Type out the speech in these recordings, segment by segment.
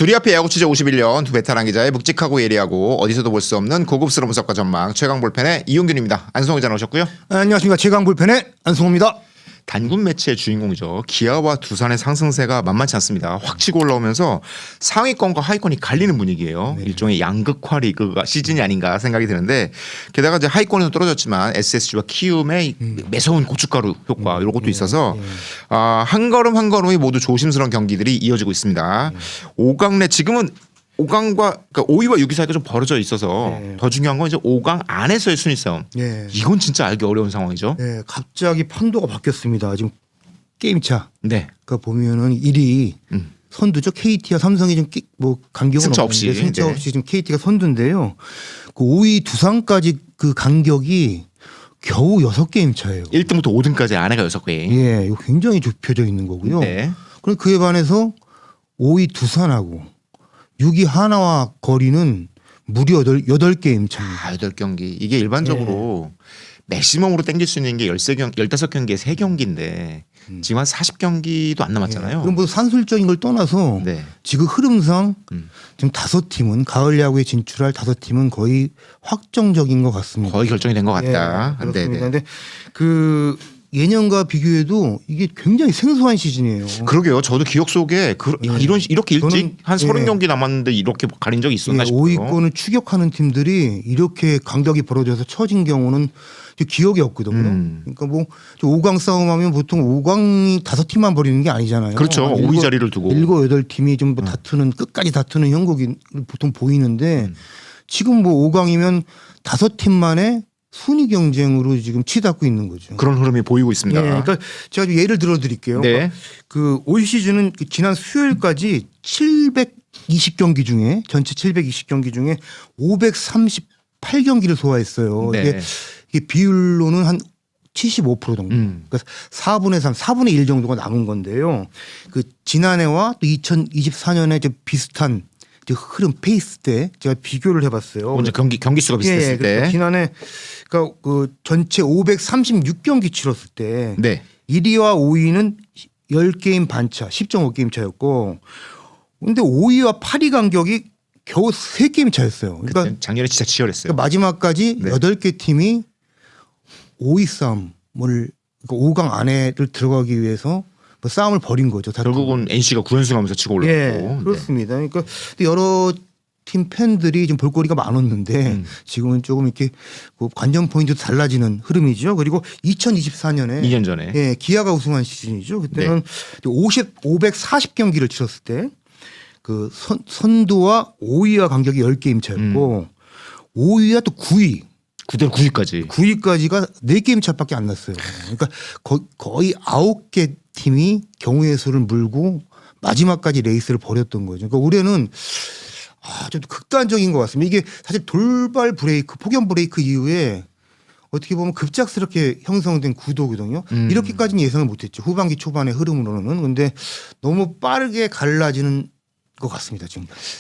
둘이 앞에 야구 취재 51년 두 베테랑 기자의 묵직하고 예리하고 어디서도 볼 수 없는 고급스러운 분석과 전망 최강 볼펜의 이용균입니다. 안성호 기자 나오셨고요. 안녕하십니까. 최강 불펜의 안승호입니다. 단군 매치의 주인공이죠. 기아와 두산의 상승세가 만만치 않습니다. 확 치고 올라오면서 상위권과 하위권이 갈리는 분위기예요. 네. 일종의 양극화 리그가 시즌이 아닌가 생각이 드는데 게다가 이제 하위권에서 떨어졌지만 SSG와 키움의 매서운 고춧가루 효과 이런 것도 있어서 한 걸음 한 걸음이 모두 조심스러운 경기들이 이어지고 있습니다. 5강 내 지금은 5강과 그러니까 5위와 6위 사이가 좀 벌어져 있어서 더 중요한 건 이제 5강 안에서의 순위 싸움. 이건 진짜 알기 어려운 상황이죠. 네, 갑자기 판도가 바뀌었습니다. 지금 게임차. 네. 그러니까 보면은 1위 선두죠. KT와 삼성이 좀 뭐 간격은 승차 없는데 없이. 승차 네. 없이 지금 KT가 선두인데요. 그 5위 두산까지 그 간격이 겨우 6게임 차예요. 1등부터 5등까지 안에가 6개. 예, 이거 굉장히 좁혀져 있는 거고요. 네. 그럼 그에 반해서 5위 두산하고 6위 하나와 거리는 무려 8게임 차입니다. 8경기. 이게 일반적으로 맥시멈으로 땡길 수 있는 게 15경기에 3경기인데 지금 한 40경기도 안 남았잖아요. 그럼 뭐 산술적인 걸 떠나서 네. 지금 흐름상 지금 5팀은 가을 야구에 진출할 5팀은 거의 확정적인 것 같습니다. 거의 결정이 된 것 같다. 예, 그렇습니다. 네, 네. 근데 그 예년과 비교해도 이게 굉장히 생소한 시즌이에요. 그러게요. 저도 기억 속에 이렇게 일찍 저는, 한 30경기 남았는데 이렇게 가린 적이 있었나 싶어요. 5위권을 추격하는 팀들이 이렇게 간격이 벌어져서 처진 경우는 기억이 없거든요. 그러니까 뭐 5강 싸움하면 보통 5강이 5팀만 벌이는 게 아니잖아요. 그렇죠. 5위 자리를 두고 7, 8팀이 좀 뭐 다투는 끝까지 다투는 형국이 보통 보이는데 지금 뭐 5강이면 5팀만의 순위 경쟁으로 지금 치닫고 있는 거죠. 그런 흐름이 보이고 있습니다. 예, 그러니까 제가 좀 예를 들어 드릴게요. 네. 그 올 시즌은 그 지난 수요일까지 720경기 중에 전체 720경기 중에 538경기를 소화했어요. 네. 이게 비율로는 한 75% 정도. 그러니까 4분의 3, 4분의 1 정도가 남은 건데요. 그 지난해와 또 2024년에 좀 비슷한 흐름 페이스 때 제가 비교를 해봤어요. 먼저 경기 수가 비슷했을 때. 그러니까 지난해 그러니까 그 전체 536경기 치렀을 때 네. 1위와 5위는 10게임 반차, 10.5게임 차였고 근데 5위와 8위 간격이 겨우 3게임 차였어요. 그러니까 작년에 진짜 치열했어요. 마지막까지 네. 8개 팀이 5위 싸움을 그러니까 5강 안에를 들어가기 위해서 뭐 싸움을 벌인 거죠. 결국은 NC가 9연승하면서 치고 올랐고. 예, 그렇습니다. 그러니까 여러 팀 팬들이 좀 볼거리가 많았는데 지금은 조금 이렇게 뭐 관전 포인트 달라지는 흐름이죠. 그리고 2024년에 2년 전에. 예, 기아가 우승한 시즌이죠. 그때는 540경기를 치렀을 때 그 선두와 5위와 간격이 10게임 차였고 5위와 또 9위. 9대 9위까지. 9위까지가 4게임 차밖에 안 났어요. 그러니까 거의 9개 팀이 경우의 수를 물고 마지막까지 레이스를 벌였던 거죠. 그러니까 올해는 좀 극단적인 것 같습니다. 이게 사실 돌발 브레이크, 폭염 브레이크 이후에 어떻게 보면 급작스럽게 형성된 구도거든요. 이렇게까지는 예상을 못했죠. 후반기 초반의 흐름으로는. 근데 너무 빠르게 갈라지는 것 같습니다.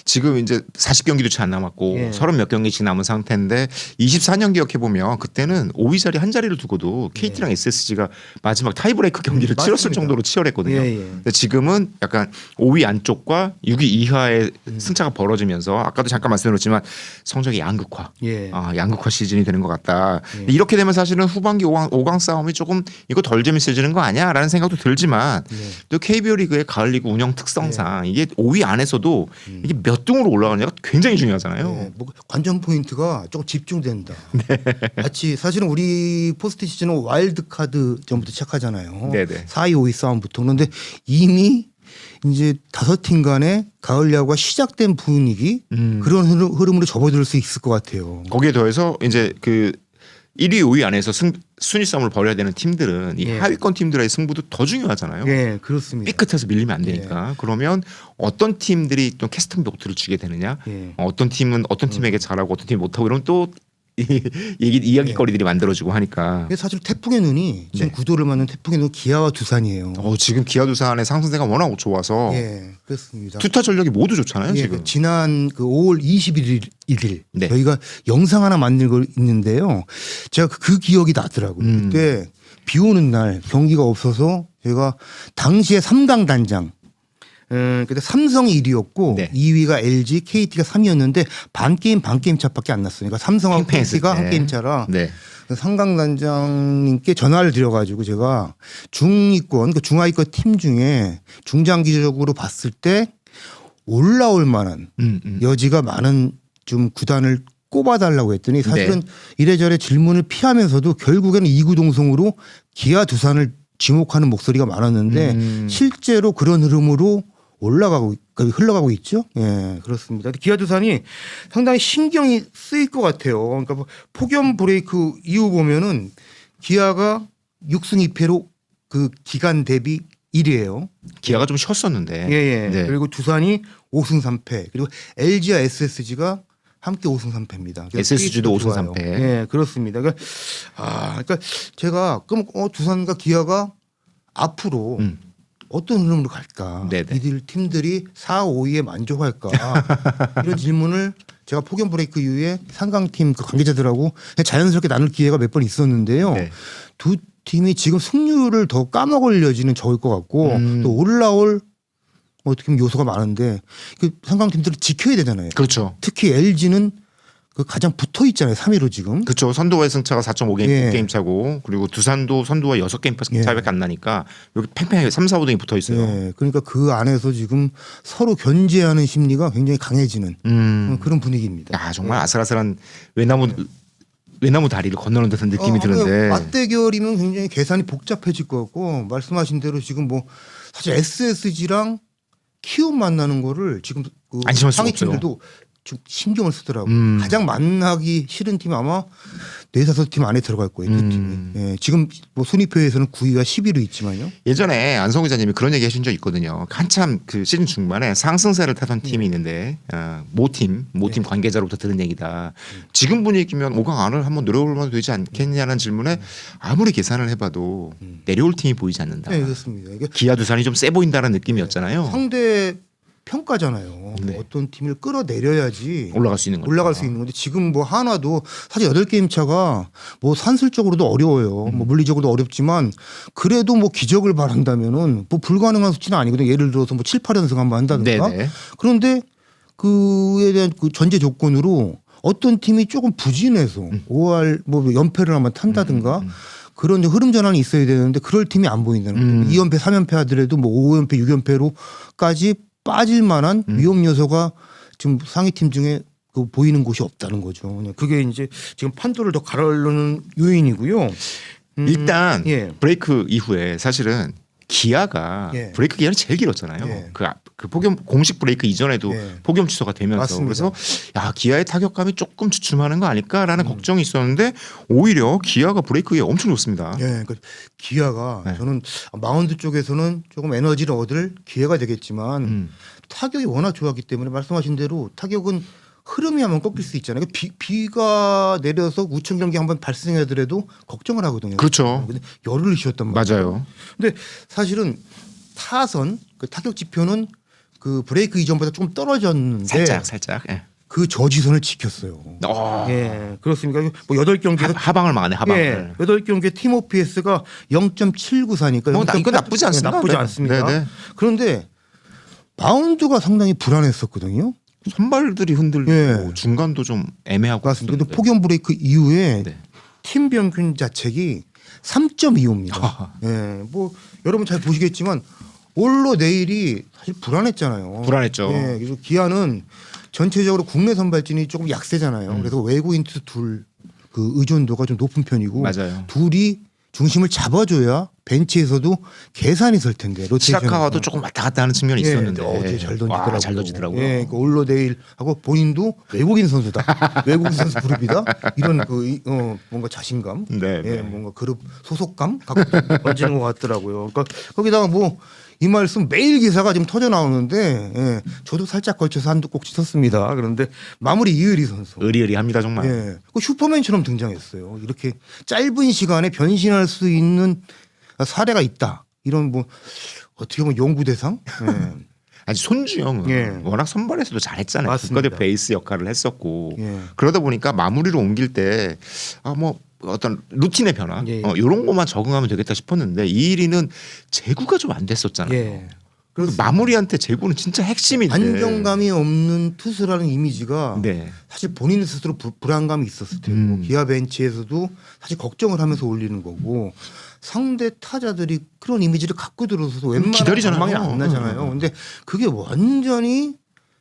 지금 이제 40경기도 채 안 남았고 예. 30몇 경기씩 남은 상태인데 24년 기억해 보면 그때는 5위 자리 한 자리를 두고도 KT랑 SSG가 마지막 타이브레이크 경기를 맞습니다. 치렀을 정도로 치열했거든요. 예, 예. 근데 지금은 약간 5위 안쪽과 6위 이하의 승차가 벌어지면서 아까도 잠깐 말씀드렸지만 성적의 양극화. 예. 양극화 시즌이 되는 것 같다. 이렇게 되면 사실은 후반기 5강 싸움이 조금 이거 덜 재밌어지는 거 아니야라는 생각도 들지만 또 KBO 리그의 가을 리그 운영 특성상 이게 5위 안에서도 이게 몇 등으로 올라가느냐가 굉장히 중요하잖아요. 네, 뭐 관전 포인트가 조금 집중된다. 마치 사실은 우리 포스트 시즌은 와일드 카드 전부터 시작하잖아요. 네네. 4위, 5위 싸움부터. 그런데 이미 이제 5팀 간의 가을 야구가 시작된 분위기 그런 흐름으로 접어들 수 있을 것 같아요. 거기에 더해서 이제 그 1위, 5위 안에서 순위 싸움을 벌여야 되는 팀들은 이 하위권 팀들의 승부도 더 중요하잖아요. 네, 그렇습니다. 삐끗해서 밀리면 안 되니까. 그러면 어떤 팀들이 또 캐스팅 벽투를 치게 되느냐. 어떤 팀은 어떤 팀에게 잘하고 어떤 팀이 못하고 이러면 또 이야기거리들이 만들어지고 하니까. 사실 태풍의 눈이 지금 구도를 맞는 태풍의 눈 기아와 두산이에요. 지금 기아 두산의 상승세가 워낙 좋아서 예, 그렇습니다. 투타 전력이 모두 좋잖아요. 예, 지금. 지난 그 5월 21일 네. 저희가 영상 하나 만들고 있는데요. 제가 그 기억이 나더라고요. 그때 비 오는 날 경기가 없어서 제가 당시에 3강 단장 근데 삼성이 1위였고 네. 2위가 LG, KT가 3위였는데 반 게임 차밖에 안 났어요. 그러니까 삼성하고 팽팽했을 KT가 때. 한 게임 차라. 네. 상강단장님께 전화를 드려가지고 제가 중위권, 그러니까 중하위권 팀 중에 중장기적으로 봤을 때 올라올 만한 여지가 많은 좀 구단을 꼽아달라고 했더니 사실은 네. 이래저래 질문을 피하면서도 결국에는 이구동성으로 기아 두산을 지목하는 목소리가 많았는데 실제로 그런 흐름으로 흘러가고 있죠. 예, 그렇습니다. 기아 두산이 상당히 신경이 쓰일 것 같아요. 그러니까 뭐 폭염 브레이크 이후 보면은 기아가 6승 2패로 그 기간 대비 1위예요. 기아가 좀 쉬었었는데. 예. 네. 그리고 두산이 5승 3패. 그리고 LG와 SSG가 함께 5승 3패입니다. SSG도 5승 3패. 예, 그렇습니다. 그러니까 제가 그럼 두산과 기아가 앞으로 어떤 흐름으로 갈까? 네네. 이들 팀들이 4, 5위에 만족할까? 이런 질문을 제가 폭염 브레이크 이후에 상강팀 그 관계자들하고 자연스럽게 나눌 기회가 몇 번 있었는데요. 네. 두 팀이 지금 승률을 더 까먹을 여지는 적을 것 같고 또 올라올 어떻게 보면 요소가 많은데 그 상강팀들을 지켜야 되잖아요. 그렇죠. 특히 LG는 그 가장 붙어 있잖아요. 3위로 지금. 그렇죠. 선두와의 승차가 4.5게임 예. 게임 차고 그리고 두산도 선두와 6게임 차이밖에 안 나니까 여기 팽팽하게 3, 4, 5등이 붙어 있어요. 예, 그러니까 그 안에서 지금 서로 견제하는 심리가 굉장히 강해지는 그런 분위기입니다. 야, 정말 아슬아슬한 외나무 다리를 건너는 듯한 느낌이 그러니까 드는데. 맞대결이면 굉장히 계산이 복잡해질 것 같고 말씀하신 대로 지금 뭐 사실 SSG랑 키움 만나는 거를 지금 그 안심할 수가 상위 없어요. 팀들도 좀 신경을 쓰더라고. 가장 만나기 싫은 팀 아마 4-5팀 안에 들어갈 거예요. 그 팀이. 예, 지금 뭐 순위표에서는 9위가 10위로 있지만요. 예전에 안성 기자님이 그런 얘기 하신 적 있거든요. 한참 그 시즌 중반에 상승세를 타던 팀이 있는데 모팀 관계자로부터 들은 얘기다. 지금 분위기면 5강 안을 한번 노려볼 만도 되지 않겠냐는 질문에 아무리 계산을 해봐도 내려올 팀이 보이지 않는다. 네, 그렇습니다. 이게 기아 두산이 좀 세 보인다는 느낌이었잖아요. 상대 평가잖아요. 네. 어떤 팀을 끌어내려야지 올라갈 수 있는 거죠. 올라갈 수 있는 건데 지금 뭐 하나도 사실 8게임 차가 뭐 산술적으로도 어려워요. 뭐 물리적으로도 어렵지만 그래도 뭐 기적을 바란다면은 뭐 불가능한 수치는 아니거든요. 예를 들어서 뭐 7, 8연승 한번 한다든가. 네네. 그런데 그에 대한 그 전제 조건으로 어떤 팀이 조금 부진해서 5할 뭐 연패를 한번 탄다든가 그런 이제 흐름 전환이 있어야 되는데 그럴 팀이 안 보인다는 거죠. 2연패, 3연패 하더라도 뭐 5연패, 6연패로까지 빠질 만한 위험 요소가 지금 상위팀 중에 그 보이는 곳이 없다는 거죠. 그게 이제 지금 판도를 더 가르는 요인이고요. 일단 예. 브레이크 이후에 사실은 기아가 예. 브레이크 기간이 제일 길었잖아요. 예. 그 폭염 공식 브레이크 이전에도 예. 폭염 취소가 되면서 맞습니다. 그래서 야 기아의 타격감이 조금 주춤하는 거 아닐까라는 걱정이 있었는데 오히려 기아가 브레이크 기가 엄청 좋습니다. 예, 그러니까 기아가 네. 저는 마운드 쪽에서는 조금 에너지를 얻을 기회가 되겠지만 타격이 워낙 좋았기 때문에 말씀하신 대로 타격은 흐름이 한번 꺾일 수 있잖아요. 비가 내려서 우천 경기 한번 발생하더라도 걱정을 하거든요. 그렇죠. 근데 열흘을 쉬었단 말이에요. 맞아요. 근데 사실은 타선 그 타격 지표는 그 브레이크 이전보다 조금 떨어졌는데 살짝. 예. 그 저지선을 지켰어요. 예, 그렇습니까? 뭐 8경기에서 하방을 막네 하방을. 예, 8경기에 팀 OPS가 0.794니까 이거 나쁘지 않습니다. 나쁘지 네. 않습니다. 네네. 그런데 마운드가 상당히 불안했었거든요. 선발들이 흔들리고 예. 중간도 좀 애매하고 맞습니다. 근데 그랬는데. 폭염 브레이크 이후에 네. 팀 평균 자책이 3.25입니다. 예, 뭐 여러분 잘 보시겠지만 올로 내일이 사실 불안했잖아요. 불안했죠. 예, 그래서 기아는 전체적으로 국내 선발진이 조금 약세잖아요. 그래서 외국인 투수 둘 그 의존도가 좀 높은 편이고 맞아요. 둘이 중심을 잡아줘야 벤치에서도 계산이 설 텐데 로테이션에서. 시라카와도 조금 왔다 갔다 하는 측면이 있었는데 어제 잘 던지더라고요. 잘 던지더라고요. 예, 그 올로데일 하고 본인도 외국인 선수다. 외국인 선수 그룹이다. 이런 뭔가 자신감, 네, 예, 네. 뭔가 그룹 소속감 갖고 던지는 것 같더라고요. 그러니까 거기다가 뭐 이 말씀 매일 기사가 지금 터져 나오는데 예, 저도 살짝 걸쳐서 한두 꼭지 썼습니다. 그런데 마무리 이의리 선수. 의리의리합니다 정말. 예, 그 슈퍼맨처럼 등장했어요. 이렇게 짧은 시간에 변신할 수 있는 사례가 있다. 이런 뭐 어떻게 보면 연구 대상. 예. 아니 손주영은 예. 워낙 선발에서도 잘했잖아요. 맞습니다. 국가대표 에이스 역할을 했었고 예. 그러다 보니까 마무리로 옮길 때 뭐 어떤 루틴의 변화 예. 이런 것만 적응하면 되겠다 싶었는데 이일이는 제구가 좀 안 됐었잖아요. 예. 그렇습니다. 마무리한테 제구는 진짜 핵심인데. 안정감이 없는 투수라는 이미지가 네. 사실 본인 스스로 불안감이 있었을 테고 기아 벤치에서도 사실 걱정을 하면서 올리는 거고 상대 타자들이 그런 이미지를 갖고 들어서도 웬만하면 기다리잖아요. 방망이 안 나잖아요. 근데 그게 완전히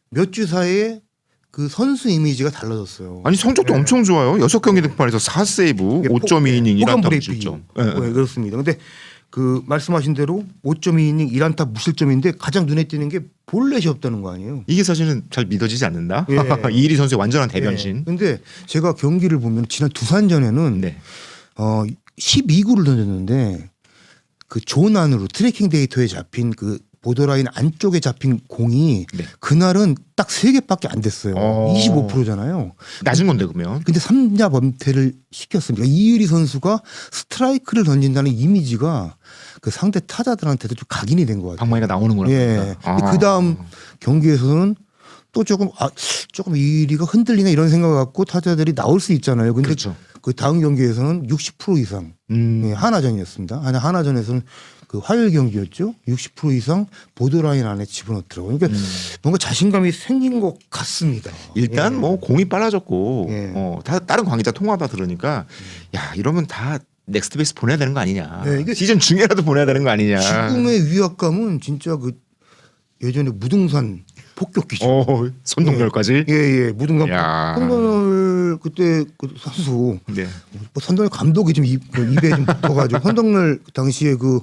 몇 주 사이에 그 선수 이미지가 달라졌어요. 아니 성적도 엄청 좋아요. 6경기 등판에서 4세이브, 5.2이닝 1안타 무실점. 네, 그렇습니다. 근데 그 말씀하신 대로 5.2이닝 1안타 무실점인데 가장 눈에 띄는 게 볼넷이 없다는 거 아니에요. 이게 사실은 잘 믿어지지 않는다. 예. 이일이 선수의 완전한 대변신. 근데 제가 경기를 보면 지난 두산전에는 네. 12구를 던졌는데 그 존 안으로 트래킹 데이터에 잡힌 그 보더라인 안쪽에 잡힌 공이 네. 그날은 딱 3개밖에 안 됐어요. 25%잖아요. 낮은 건데 그러면. 근데 3자 범퇴를 시켰습니다. 이의리 선수가 스트라이크를 던진다는 이미지가 그 상대 타자들한테도 좀 각인이 된 것 같아요. 방망이가 나오는구나. 예. 그러니까. 그 다음 경기에서는 또 조금 이의리가 흔들리나 이런 생각 갖고 타자들이 나올 수 있잖아요. 근데 그렇죠. 그 다음 경기에서는 60% 이상 예, 하나전이었습니다. 하나전에서는 그 화요일 경기였죠. 60% 이상 보드라인 안에 집어넣더라고요. 그러니까 뭔가 자신감이 생긴 것 같습니다. 일단 예. 뭐 공이 빨라졌고 예. 다 다른 관계자 통화다 들으니까 야 이러면 다 넥스트 베이스 보내야 되는 거 아니냐. 네, 이게 시즌 중에라도 보내야 되는 거 아니냐. 지금의 위압감은 진짜 그 예전에 무등산 폭격기죠. 손동열까지. 예, 무등산. 야. 손동열 그때 그 선수 네. 뭐 선동열 감독이 좀 입에 좀 붙어가지고 손동열 당시에 그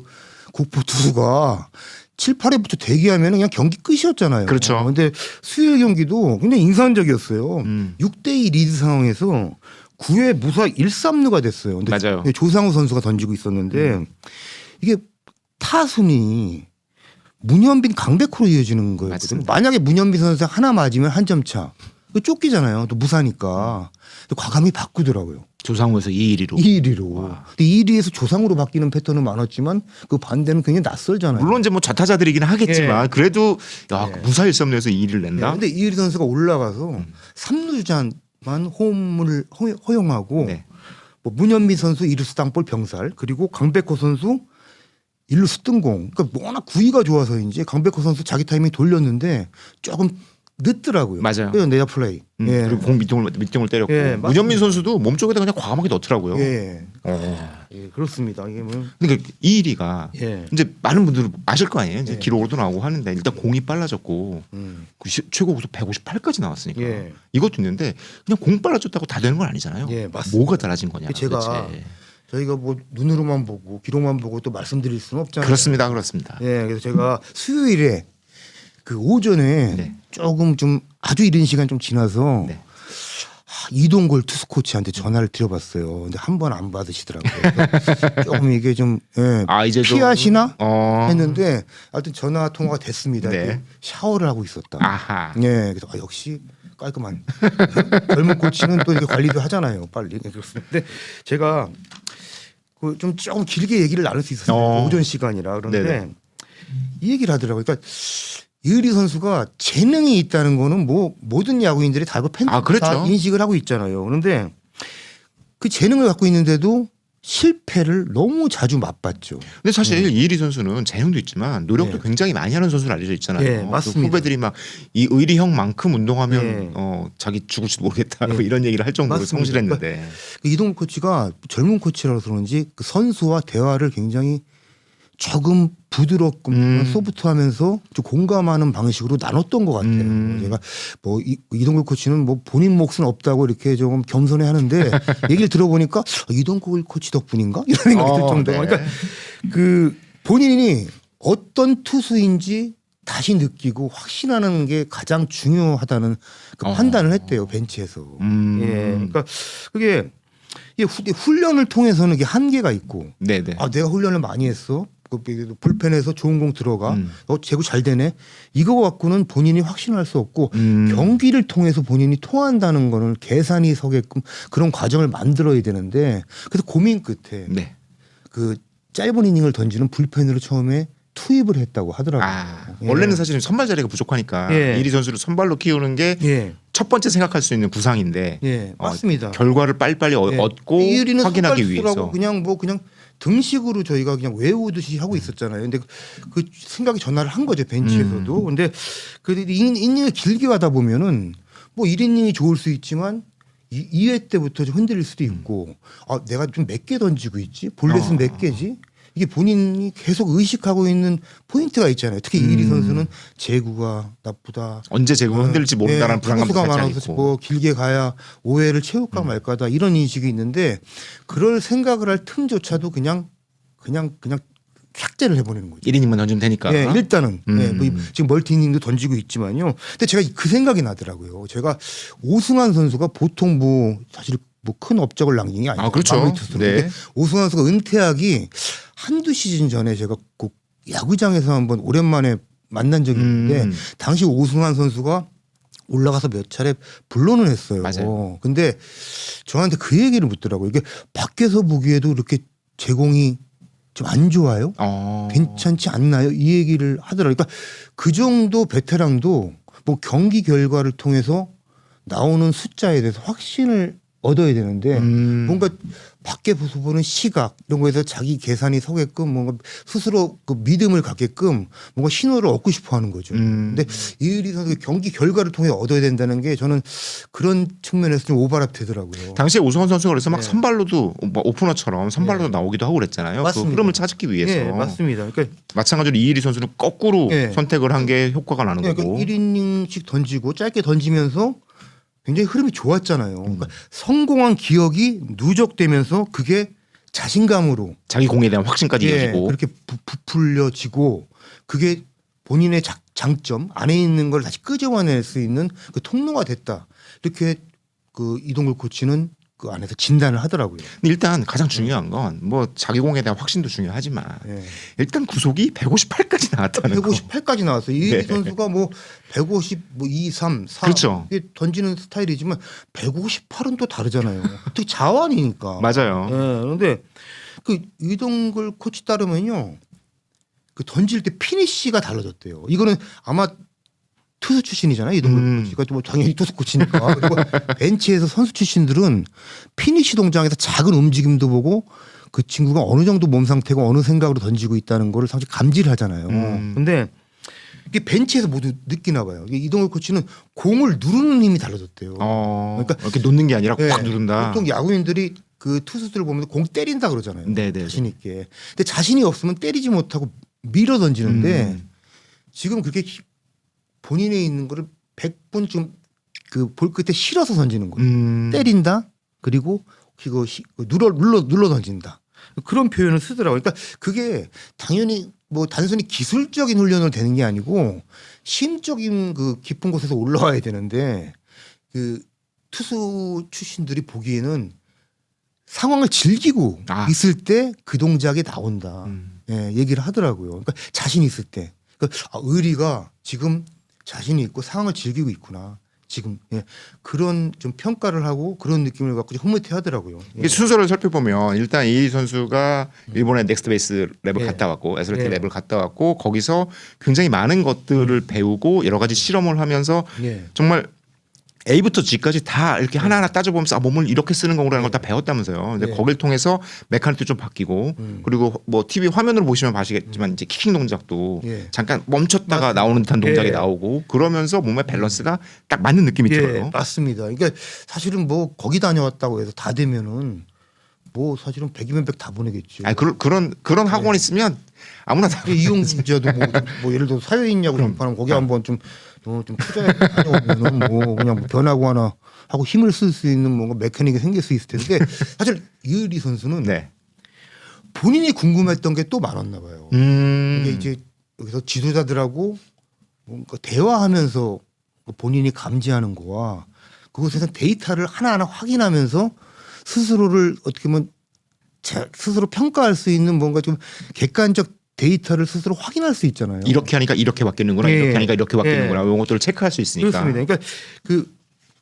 국보 투수가 7, 8회부터 대기하면 그냥 경기 끝이었잖아요. 그렇죠. 근데 수요일 경기도 굉장히 인상적이었어요. 6대2 리드 상황에서 9회 무사 1-3루가 됐어요. 근데 맞아요. 조상우 선수가 던지고 있었는데 이게 타순이 문현빈 강백호로 이어지는 거예요. 맞습니다. 만약에 문현빈 선수 하나 맞으면 한 점 차. 쫓기잖아요. 또 무사니까. 근데 과감히 바꾸더라고요. 조상우에서 2-1-2로. 2-1-2로. 근데 2-1-2에서 조상으로 바뀌는 패턴은 많았지만 그 반대는 굉장히 낯설잖아요. 물론 이제 뭐 좌타자들이긴 하겠지만 그래도 야, 무사 1-3루에서 2-1을 낸다. 근데 이의리 선수가 올라가서 3루 주자만 홈을 허용하고 네. 뭐 문현민 선수 2루수 땅볼 병살 그리고 강백호 선수 1루수 뜬공. 그러니까 워낙 구위가 좋아서인지 강백호 선수 자기 타이밍 돌렸는데 조금 늦더라고요. 맞아요. 그래서 내야 플레이. 예. 그리고 공 밑동을 때렸고 예, 문현민 선수도 몸쪽에다 그냥 과감하게 넣더라고요. 예. 예, 그렇습니다. 이게 뭐 그러니까 이일이가 예. 이제 많은 분들은 아실 거 아니에요. 이제 예. 기록으로도 나오고 하는데 일단 공이 빨라졌고 그 최고 고속 158까지 나왔으니까 예. 이것도 있는데 그냥 공 빨라졌다고 다 되는 건 아니잖아요. 예, 맞습니다. 뭐가 달라진 거냐. 제가 도대체. 저희가 뭐 눈으로만 보고 기록만 보고 또 말씀드릴 수는 없잖아요. 그렇습니다. 그렇습니다. 예, 그래서 제가 수요일에 그 오전에 네. 조금 좀 아주 이른 시간 좀 지나서 네. 이동골 투수 코치한테 전화를 드려봤어요. 근데 한 번 안 받으시더라고요. 그래서 조금 이게 좀 예, 이제 좀 피하시나 했는데 하여튼 전화 통화가 됐습니다. 네. 샤워를 하고 있었다. 아하. 예, 그래서 역시 깔끔한 젊은 코치는 또 이렇게 관리도 하잖아요. 빨리. 예, 그렇습니다. 근데 제가 그 좀 조금 길게 얘기를 나눌 수 있었어요. 오전 시간이라 그런데 네네. 이 얘기를 하더라고요. 그러니까 이의리 선수가 재능이 있다는 거는 뭐 모든 야구인들이 다 팬들이 그렇죠. 다 인식을 하고 있잖아요. 그런데 그 재능을 갖고 있는데도 실패를 너무 자주 맛봤죠. 근데 사실 이일이 선수는 재능도 있지만 노력도 네. 굉장히 많이 하는 선수로 알려져 있잖아요. 네, 그 맞습니다. 후배들이 막 이 의리 형만큼 운동하면 네. 자기 죽을지도 모르겠다 네. 이런 얘기를 할 정도로 맞습니다. 성실했는데 그 이동국 코치가 젊은 코치라서 그런지 그 선수와 대화를 굉장히 조금 부드럽고 소프트하면서 좀 공감하는 방식으로 나눴던 것 같아요. 제가 뭐 이동국 코치는 뭐 본인 몫은 없다고 이렇게 조금 겸손해하는데 얘기를 들어보니까 이동국 코치 덕분인가 이런 생각이 들 정도. 네. 그러니까 그 본인이 어떤 투수인지 다시 느끼고 확신하는 게 가장 중요하다는 그 판단을 했대요 벤치에서. 예, 그러니까 그게 훈련을 통해서는 이게 한계가 있고. 네네. 내가 훈련을 많이 했어. 불펜에서 좋은 공 들어가. 제구 잘 되네. 이거 갖고는 본인이 확신할 수 없고 경기를 통해서 본인이 통한다는 거는 계산이 서게끔 그런 과정을 만들어야 되는데 그래서 고민 끝에 네. 그 짧은 이닝을 던지는 불펜으로 처음에 투입을 했다고 하더라고요. 예. 원래는 사실은 선발 자리가 부족하니까 예. 이리 선수를 선발로 키우는 게 첫 예. 번째 생각할 수 있는 구상인데 예, 맞습니다. 결과를 빨리빨리 예. 얻고 이의리는 확인하기 선발 투수라고 위해서 그냥 등식으로 저희가 그냥 외우듯이 하고 있었잖아요. 근데 그 생각이 전화를 한 거죠 벤치에서도. 근데 그 이닝을 길게 가다 보면은 뭐 1이닝이 좋을 수 있지만 2회 때부터 좀 흔들릴 수도 있고 아 내가 좀 몇 개 던지고 있지 볼넷은 몇 개지 이게 본인이 계속 의식하고 있는 포인트가 있잖아요. 특히 이리 선수는 제구가 나쁘다. 언제 제구가 흔들릴지 모른다는 불안감도 수가 살짝 많아서 있고. 뭐 길게 가야 5회를 채울까 말까다 이런 인식이 있는데 그럴 생각을 할 틈조차도 그냥 삭제를 해보내는 거죠. 1이닝만 던지면 되니까. 예, 일단은 예, 뭐 지금 멀티 이닝도 던지고 있지만요. 근데 제가 그 생각이 나더라고요. 제가 오승환 선수가 보통 뭐 사실 뭐 큰 업적을 남긴 게 아니에요. 아, 그렇죠. 마무리 투수로. 네. 근데 오승환 선수가 은퇴하기 한두 시즌 전에 제가 꼭 야구장에서 한번 오랜만에 만난 적이 있는데 당시 오승환 선수가 올라가서 몇 차례 불론을 했어요. 맞아요. 근데 저한테 그 얘기를 묻더라고요. 이게 밖에서 보기에도 이렇게 제공이 좀 안 좋아요? 괜찮지 않나요? 이 얘기를 하더라고요. 그러니까 그 정도 베테랑도 뭐 경기 결과를 통해서 나오는 숫자에 대해서 확신을 얻어야 되는데 뭔가 밖에서 보는 시각 이런 거에서 자기 계산이 서게끔 뭔가 스스로 그 믿음을 갖게끔 뭔가 신호를 얻고 싶어 하는 거죠. 근데 이의리 선수가 경기 결과를 통해 얻어야 된다는 게 저는 그런 측면에서 좀 오버랩 되더라고요. 당시에 오승환 선수가 그래서 막 네. 선발로도 뭐 오프너처럼 선발로도 나오기도 하고 그랬잖아요. 그 맞습니다. 흐름을 찾기 위해서. 네, 맞습니다. 그러니까 마찬가지로 이일이 선수는 거꾸로 네. 선택을 한 게 효과가 나는 그러니까 거고. 1이닝씩 던지고 짧게 던지면서 굉장히 흐름이 좋았잖아요. 그러니까 성공한 기억이 누적되면서 그게 자신감으로 자기 공에 대한 확신까지 이어지고. 그렇게 부풀려지고 그게 본인의 장점 안에 있는 걸 다시 끄집어낼 수 있는 그 통로가 됐다. 이렇게 그 이동글 코치는 그 안에서 진단을 하더라고요. 근데 일단 가장 중요한 건 뭐 자기 공에 대한 확신도 중요하지만 네. 일단 구속이 158까지 나왔다는 거. 158까지 나왔어요. 이혜리 네. 선수가 뭐 150, 뭐 2, 3, 4 그렇죠. 이게 던지는 스타일이지만 158은 또 다르잖아요. 특히 자완이니까. 맞아요. 예, 그런데 그 이동글 코치 따르면요, 그 던질 때 피니쉬가 달라졌대요. 이거는 아마 투수 출신이잖아요. 이동글 코치가 뭐 당연히 투수 코치니까. 그리고 벤치에서 선수 출신들은 피니쉬 동작에서 작은 움직임도 보고 그 친구가 어느 정도 몸 상태고 어느 생각으로 던지고 있다는 거를 상당히 감지를 하잖아요. 근데 이게 벤치에서 모두 느끼나 봐요. 이게 이동글 코치는 공을 누르는 힘이 달라졌대요. 그러니까 이렇게 놓는 게 아니라 예, 꽉 누른다. 보통 야구인들이 그 투수들을 보면 공 때린다 그러잖아요. 네네. 자신 있게. 근데 자신이 없으면 때리지 못하고 밀어 던지는데 지금 그렇게 본인에 있는 거를 100번 좀 그 볼 끝에 실어서 던지는 거예요. 때린다. 그리고 그거 눌러 던진다. 그런 표현을 쓰더라고요. 그러니까 그게 당연히 뭐 단순히 기술적인 훈련으로 되는 게 아니고 심적인 그 깊은 곳에서 올라와야 되는데 그 투수 출신들이 보기에는 상황을 즐기고 있을 때 그 동작이 나온다. 예, 얘기를 하더라고요. 그러니까 자신 있을 때. 그러니까 의리가 지금 자신이 있고 상황을 즐기고 있구나. 지금 예. 그런 좀 평가를 하고 그런 느낌을 갖고 좀 흐뭇해 하더라고요. 예. 이게 순서를 살펴보면 일단 이희 선수가 일본의 넥스트 베이스 랩을 예. 갔다 왔고 SLT 예. 랩을 갔다 왔고 거기서 굉장히 많은 것들을 배우고 여러 가지 실험을 하면서 예. 정말 A부터 G까지 다 이렇게 하나하나 따져보면서 몸을 이렇게 쓰는 거라는 걸 다 배웠다면서요. 근데 네. 거길 통해서 메카닉도 좀 바뀌고 그리고 뭐 TV 화면으로 보시면 아시겠지만 이제 킥킹 동작도 예. 잠깐 멈췄다가 맞습니다. 나오는 듯한 동작이 예. 나오고 그러면서 몸의 밸런스가 딱 맞는 느낌이 예, 들어요. 맞습니다. 그러니까 사실은 뭐 거기 다녀왔다고 해서 다 되면은 뭐 사실은 100이면 100 다 보내겠죠. 아니 그런 학원 있으면 아무나 다 이용자도 뭐 예를 들어 사회인야구 전파는 거기 한번 좀 투자해 다녀오면은 뭐 그냥 뭐 변하고 하나 하고 힘을 쓸 수 있는 뭔가 메커닉이 생길 수 있을 텐데 사실 이의리 선수는 네. 본인이 궁금했던 게 또 많았나 봐요. 이게 이제 여기서 지도자들하고 뭔가 대화하면서 본인이 감지하는 거와 그곳에서 데이터를 하나하나 확인하면서 스스로를 어떻게 보면 스스로 평가할 수 있는 뭔가 좀 객관적 데이터를 스스로 확인할 수 있잖아요. 이렇게 하니까 이렇게 바뀌는구나. 예. 이렇게 하니까 이렇게 바뀌는구나. 예. 이런 것들을 체크할 수 있으니까. 그렇습니다. 그러니까 그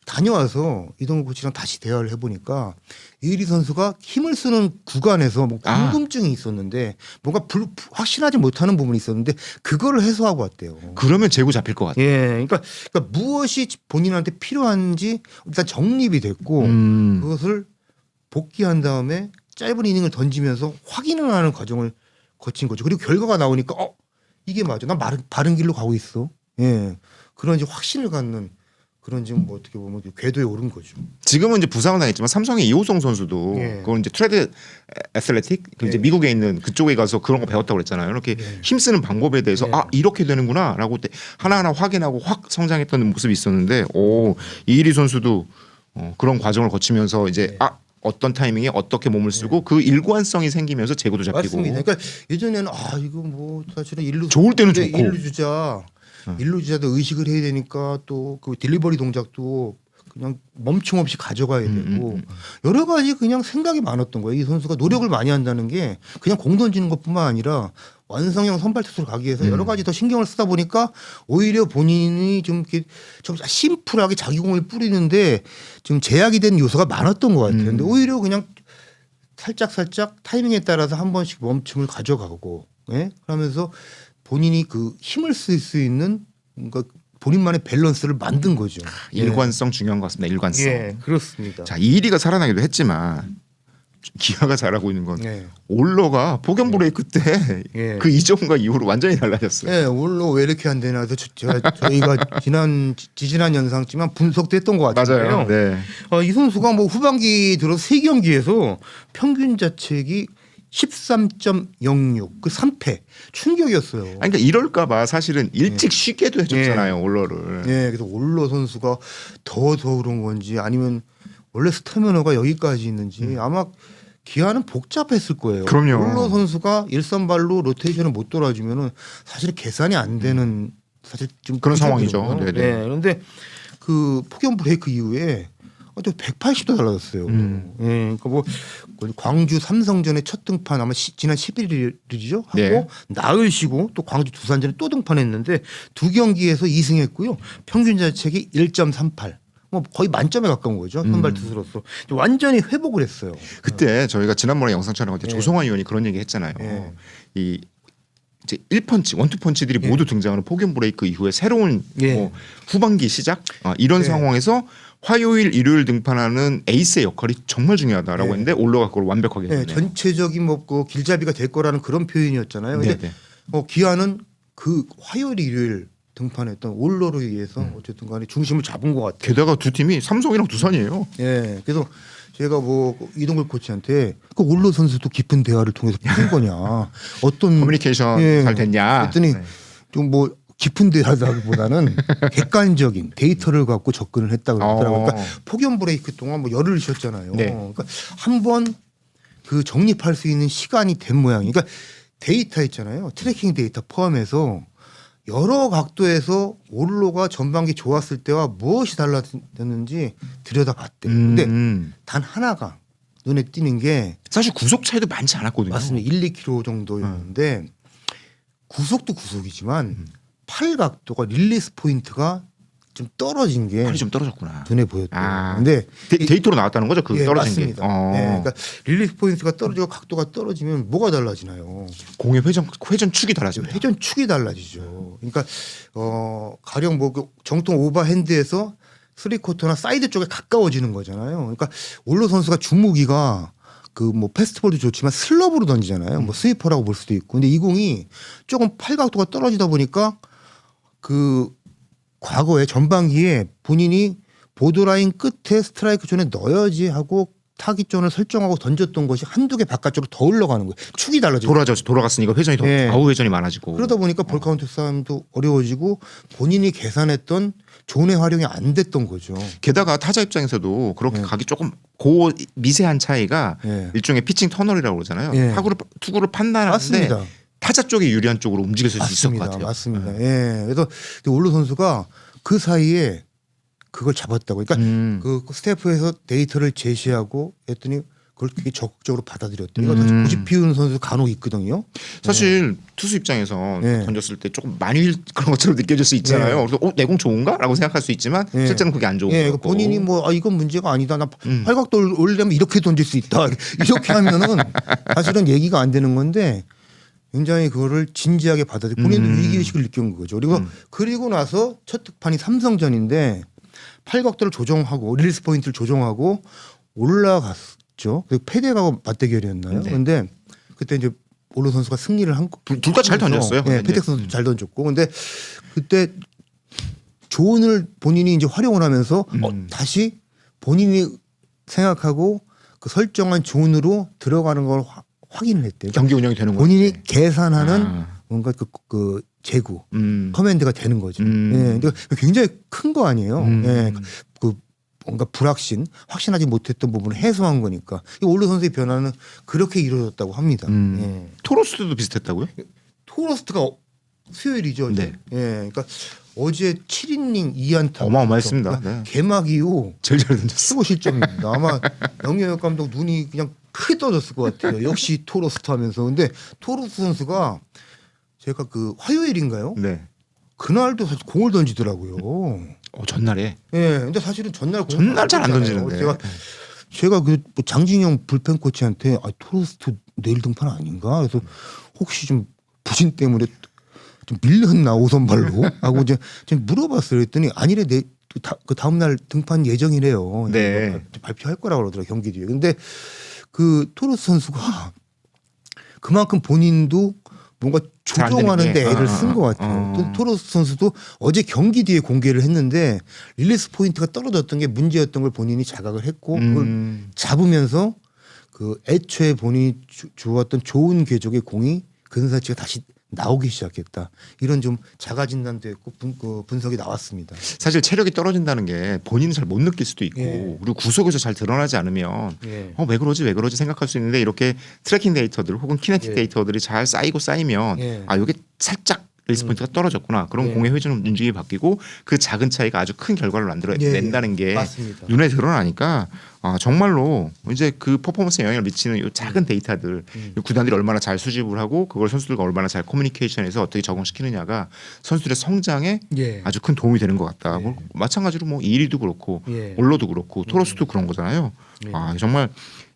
다녀와서 이동국 코치랑 다시 대화를 해보니까 이의리 선수가 힘을 쓰는 구간에서 뭐 궁금증이 있었는데 뭔가 확신하지 못하는 부분이 있었는데 그거를 해소하고 왔대요. 그러면 재고 잡힐 것 같아요. 예, 그러니까 무엇이 본인한테 필요한지 일단 정립이 됐고 그것을 복귀한 다음에 짧은 이닝을 던지면서 확인을 하는 과정을 거친 거죠. 그리고 결과가 나오니까 이게 맞아. 나 바른 길로 가고 있어. 예. 그런 이제 확신을 갖는 그런 지금 뭐 어떻게 보면 궤도에 오른 거죠. 지금은 이제 부상을 당했지만 삼성의 이호성 선수도 예. 그건 이제 트레드 애슬레틱 그 이제 예. 미국에 있는 그쪽에 가서 그런 거 배웠다고 그랬잖아요. 이렇게 예. 힘쓰는 방법에 대해서 예. 이렇게 되는구나라고 하나하나 확인하고 확 성장했던 모습이 있었는데 이일이 선수도 그런 과정을 거치면서 이제 예. 어떤 타이밍에 어떻게 몸을 쓰고 그 일관성이 생기면서 제구도 잡히고 맞습니다. 그러니까 예전에는 이거 뭐 사실은 일루 좋을 때는 네, 좋고 일루 주자도 의식을 해야 되니까 또 그 딜리버리 동작도 그냥 멈춤 없이 가져가야 되고 여러 가지 그냥 생각이 많았던 거예요. 이 선수가 노력을 많이 한다는 게 그냥 공 던지는 것뿐만 아니라 완성형 선발 투수로 가기 위해서 여러 가지 더 신경을 쓰다 보니까 오히려 본인이 좀 이렇게 좀 심플하게 자기 공을 뿌리는데 좀 제약이 된 요소가 많았던 것 같아요. 근데 오히려 그냥 살짝 타이밍에 따라서 한 번씩 멈춤을 가져가고, 예? 그러면서 본인이 그 힘을 쓸 수 있는 뭔가 본인만의 밸런스를 만든 거죠. 일관성 중요한 것 같습니다. 일관성. 예, 그렇습니다. 자 이일이가 살아나기도 했지만 기아가 잘하고 있는 건 예. 올러가 폭염 브레이크 때 예. 그 이전과 이후로 완전히 달라졌어요. 예, 올로 왜 이렇게 안 되나 해서 저희가 지지난 연상지만 분석도 했던 것 같은데요. 맞아요. 네. 이 선수가 뭐 후반기 들어 3경기에서 평균 자책이 13.06, 그 3패 충격이었어요. 그러니까 이럴까봐 사실은 일찍 쉬게도 해줬잖아요 올러를. 예, 그래서 올로 선수가 더 그런 건지 아니면 원래 스태미너가 여기까지 있는지 아마 기아는 복잡했을 거예요. 그럼요. 올로 선수가 일선발로 로테이션을 못 돌아주면은 사실 계산이 안 되는 사실 좀 그런 상황이죠. 네네. 네, 그런데 그 폭염 브레이크 이후에 또 180도 달라졌어요. 예, 그러니까 뭐 광주 삼성전에 첫 등판 아마 지난 11일이죠. 하고 네. 나흘 쉬고 또 광주 두산전에 또 등판했는데 두 경기에서 2승했고요. 평균 자책이 1.38. 뭐 거의 만점에 가까운 거죠. 선발 투수로서 완전히 회복을 했어요. 그때 저희가 지난번에 영상 촬영할 때 예. 조성환 의원이 그런 얘기 했잖아요. 예. 이 이제 1펀치, 원투펀치들이 모두 등장하는 폭염 브레이크 이후에 새로운 예. 뭐 후반기 시작 이런 예. 상황에서 화요일, 일요일 등판하는 에이스의 역할이 정말 중요하다라고 예. 했는데 올러가 그걸 완벽하게 네, 했네요. 전체적인 뭐 길잡이가 될 거라는 그런 표현이었잖아요. 근데 네네. 기아는 그 화요일, 일요일 등판했던 올로로 의해서 어쨌든 간에 중심을 잡은 것 같아요. 게다가 두 팀이 삼성이랑 두산이에요. 예, 그래서 제가 뭐 이동글 코치한테 그 올로 선수도 깊은 대화를 통해서 푼 거냐, 어떤 커뮤니케이션 예, 잘 됐냐. 그랬더니 네. 좀 뭐 깊은 대화라기보다는 객관적인 데이터를 갖고 접근을 했다고 그러더라고요. 그러니까 폭염 브레이크 동안 뭐 열흘 쉬었잖아요. 네. 그러니까 한번 그 정립할 수 있는 시간이 된 모양이에요. 그러니까 데이터 있잖아요. 트래킹 데이터 포함해서 여러 각도에서 올로가 전반기 좋았을 때와 무엇이 달라졌는지 들여다봤대요. 근데 단 하나가 눈에 띄는 게 사실 구속 차이도 많지 않았거든요. 맞습니다. 1, 2km 정도였는데 구속도 구속이지만 팔 각도가 릴리스 포인트가 좀 떨어진 게 팔이 좀 떨어졌구나. 눈에 보였대요. 아. 근데 데이터로 나왔다는 거죠? 그 예, 떨어진 맞습니다. 게. 예, 그러니까 릴리스 포인트가 떨어지고 각도가 떨어지면 뭐가 달라지나요? 공의 회전 축이 달라집니다. 회전 축이 달라지죠. 그러니까 가령 뭐 그 정통 오버핸드에서 3쿼터나 사이드 쪽에 가까워지는 거잖아요. 그러니까 올로 선수가 주무기가 그 뭐 패스트볼도 좋지만 슬럽으로 던지잖아요. 뭐 스위퍼라고 볼 수도 있고. 근데 이 공이 조금 팔각도가 떨어지다 보니까 그 과거에 전반기에 본인이 보드라인 끝에 스트라이크 존에 넣어야지 하고 타깃존을 설정하고 던졌던 것이 한두 개 바깥쪽으로 더 올라가는 거예요. 축이 달라져요. 돌아갔으니까 회전이 더 네. 좌우 회전이 많아지고. 그러다 보니까 볼 카운트 싸움도 어려워지고 본인이 계산했던 존의 활용이 안 됐던 거죠. 게다가 타자 입장에서도 그렇게 예. 가기 조금 고 미세한 차이가 예. 일종의 피칭 터널이라고 그러잖아요. 예. 투구를 판단하는데 맞습니다. 타자 쪽에 유리한 쪽으로 움직일 수 있을 것 같아요. 맞습니다. 예. 그래서 올로 선수가 그 사이에 그걸 잡았다고. 그러니까 그 스태프에서 데이터를 제시하고 했더니 그걸 되게 적극적으로 받아들였대요. 이거 고집 피우는 선수 간혹 있거든요. 사실 투수 입장에서 네. 던졌을 때 조금 많이 그런 것처럼 느껴질 수 있잖아요. 네. 그래서 내 공 좋은가라고 생각할 수 있지만 네. 실제는 그게 안 좋은 예, 거고. 본인이 뭐 이건 문제가 아니다. 나 팔각도 올리려면 이렇게 던질 수 있다. 이렇게 하면은 사실은 얘기가 안 되는 건데 굉장히 그거를 진지하게 받아들이고 본인도 위기의식을 느낀 거죠. 그리고 나서 첫 득판이 삼성전인데 팔각도를 조정하고 릴리스 포인트를 조정하고 했죠. 페덱하고 맞대결이었나요? 네. 근데 그때 이제 올로 선수가 승리를 한 둘 다 잘 던졌어요. 네, 네. 페덱 선수 잘 던졌고, 근데 그때 존을 본인이 이제 활용을 하면서 다시 본인이 생각하고 그 설정한 존으로 들어가는 걸 확인을 했대요. 경기 운영이 되는 거예요. 본인이 계산하는 아. 뭔가 그 재구 커맨드가 되는 거죠. 음. 예, 그러니까 굉장히 큰 거 아니에요. 음. 예, 그 뭔가 확신하지 못했던 부분을 해소한 거니까. 이 올로 선수의 변화는 그렇게 이루어졌다고 합니다. 예. 토로스도 비슷했다고요? 토로스트가 수요일이죠. 네. 예, 그러니까 어제 7이닝 2안타. 어마어마했습니다. 그러니까 네. 개막 이후 제일 잘 던졌어. 최고 실점입니다. 아마 영예혁 감독 눈이 그냥 크게 떠졌을 것 같아요. 역시 토로스트 하면서. 근데 토로스트 선수가 제가 그 화요일인가요? 네. 그날도 사실 공을 던지더라고요. 전날에. 예, 근데 사실은 전날 잘 안 던지는데. 제가 그 장진영 불펜 코치한테 토로스트 내일 등판 아닌가? 그래서 혹시 좀 부진 때문에 좀 밀렸나 오선발로 하고 이제 좀 물어봤어요. 그랬더니 아니래 그 다음 날 등판 예정이래요. 네. 발표할 거라고 그러더라고요. 경기 뒤에. 근데 그 토로스 선수가 그만큼 본인도 뭔가 조종하는데 애를 쓴 것 같아요. 또 토로스 선수도 어제 경기 뒤에 공개를 했는데 릴리스 포인트가 떨어졌던 게 문제였던 걸 본인이 자각을 했고 그걸 잡으면서 그 애초에 본인이 주었던 좋은 궤적의 공이 근사치가 다시 나오기 시작했다. 이런 좀 자가 진단도 했고 분석이 나왔습니다. 사실 체력이 떨어진다는 게 본인은 잘 못 느낄 수도 있고 예. 그리고 구속에서 잘 드러나지 않으면 예. 왜 그러지 생각할 수 있는데 이렇게 트래킹 데이터들 혹은 키네틱 예. 데이터들이 잘 쌓이면 예. 이게 살짝 레이스 포인트가 떨어졌구나. 그럼 예. 공의 회전 움직임이 바뀌고 그 작은 차이가 아주 큰 결과를 만들어낸다는 게 맞습니다. 눈에 드러나니까 정말로 이제 그 퍼포먼스에 영향을 미치는 이 작은 데이터들 이 구단들이 얼마나 잘 수집을 하고 그걸 선수들과 얼마나 잘 커뮤니케이션해서 어떻게 적응시키느냐가 선수들의 성장에 예. 아주 큰 도움이 되는 것 같다. 예. 뭐 마찬가지로 뭐 이리도 그렇고 예. 올로도 그렇고 토로스도 그런 거잖아요. 예. 정말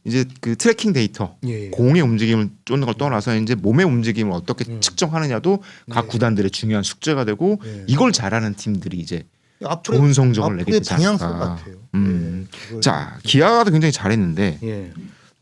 이제 그 트래킹 데이터 예. 공의 움직임을 쫓는 걸 떠나서 이제 몸의 움직임을 어떻게 측정하냐도 각 예. 구단들의 중요한 숙제가 되고 예. 이걸 잘하는 팀들이 이제 앞으로 좋은 성적을 내게 되지 방향성 않을까. 같아요. 예. 자, 기아도 굉장히 잘했는데 예.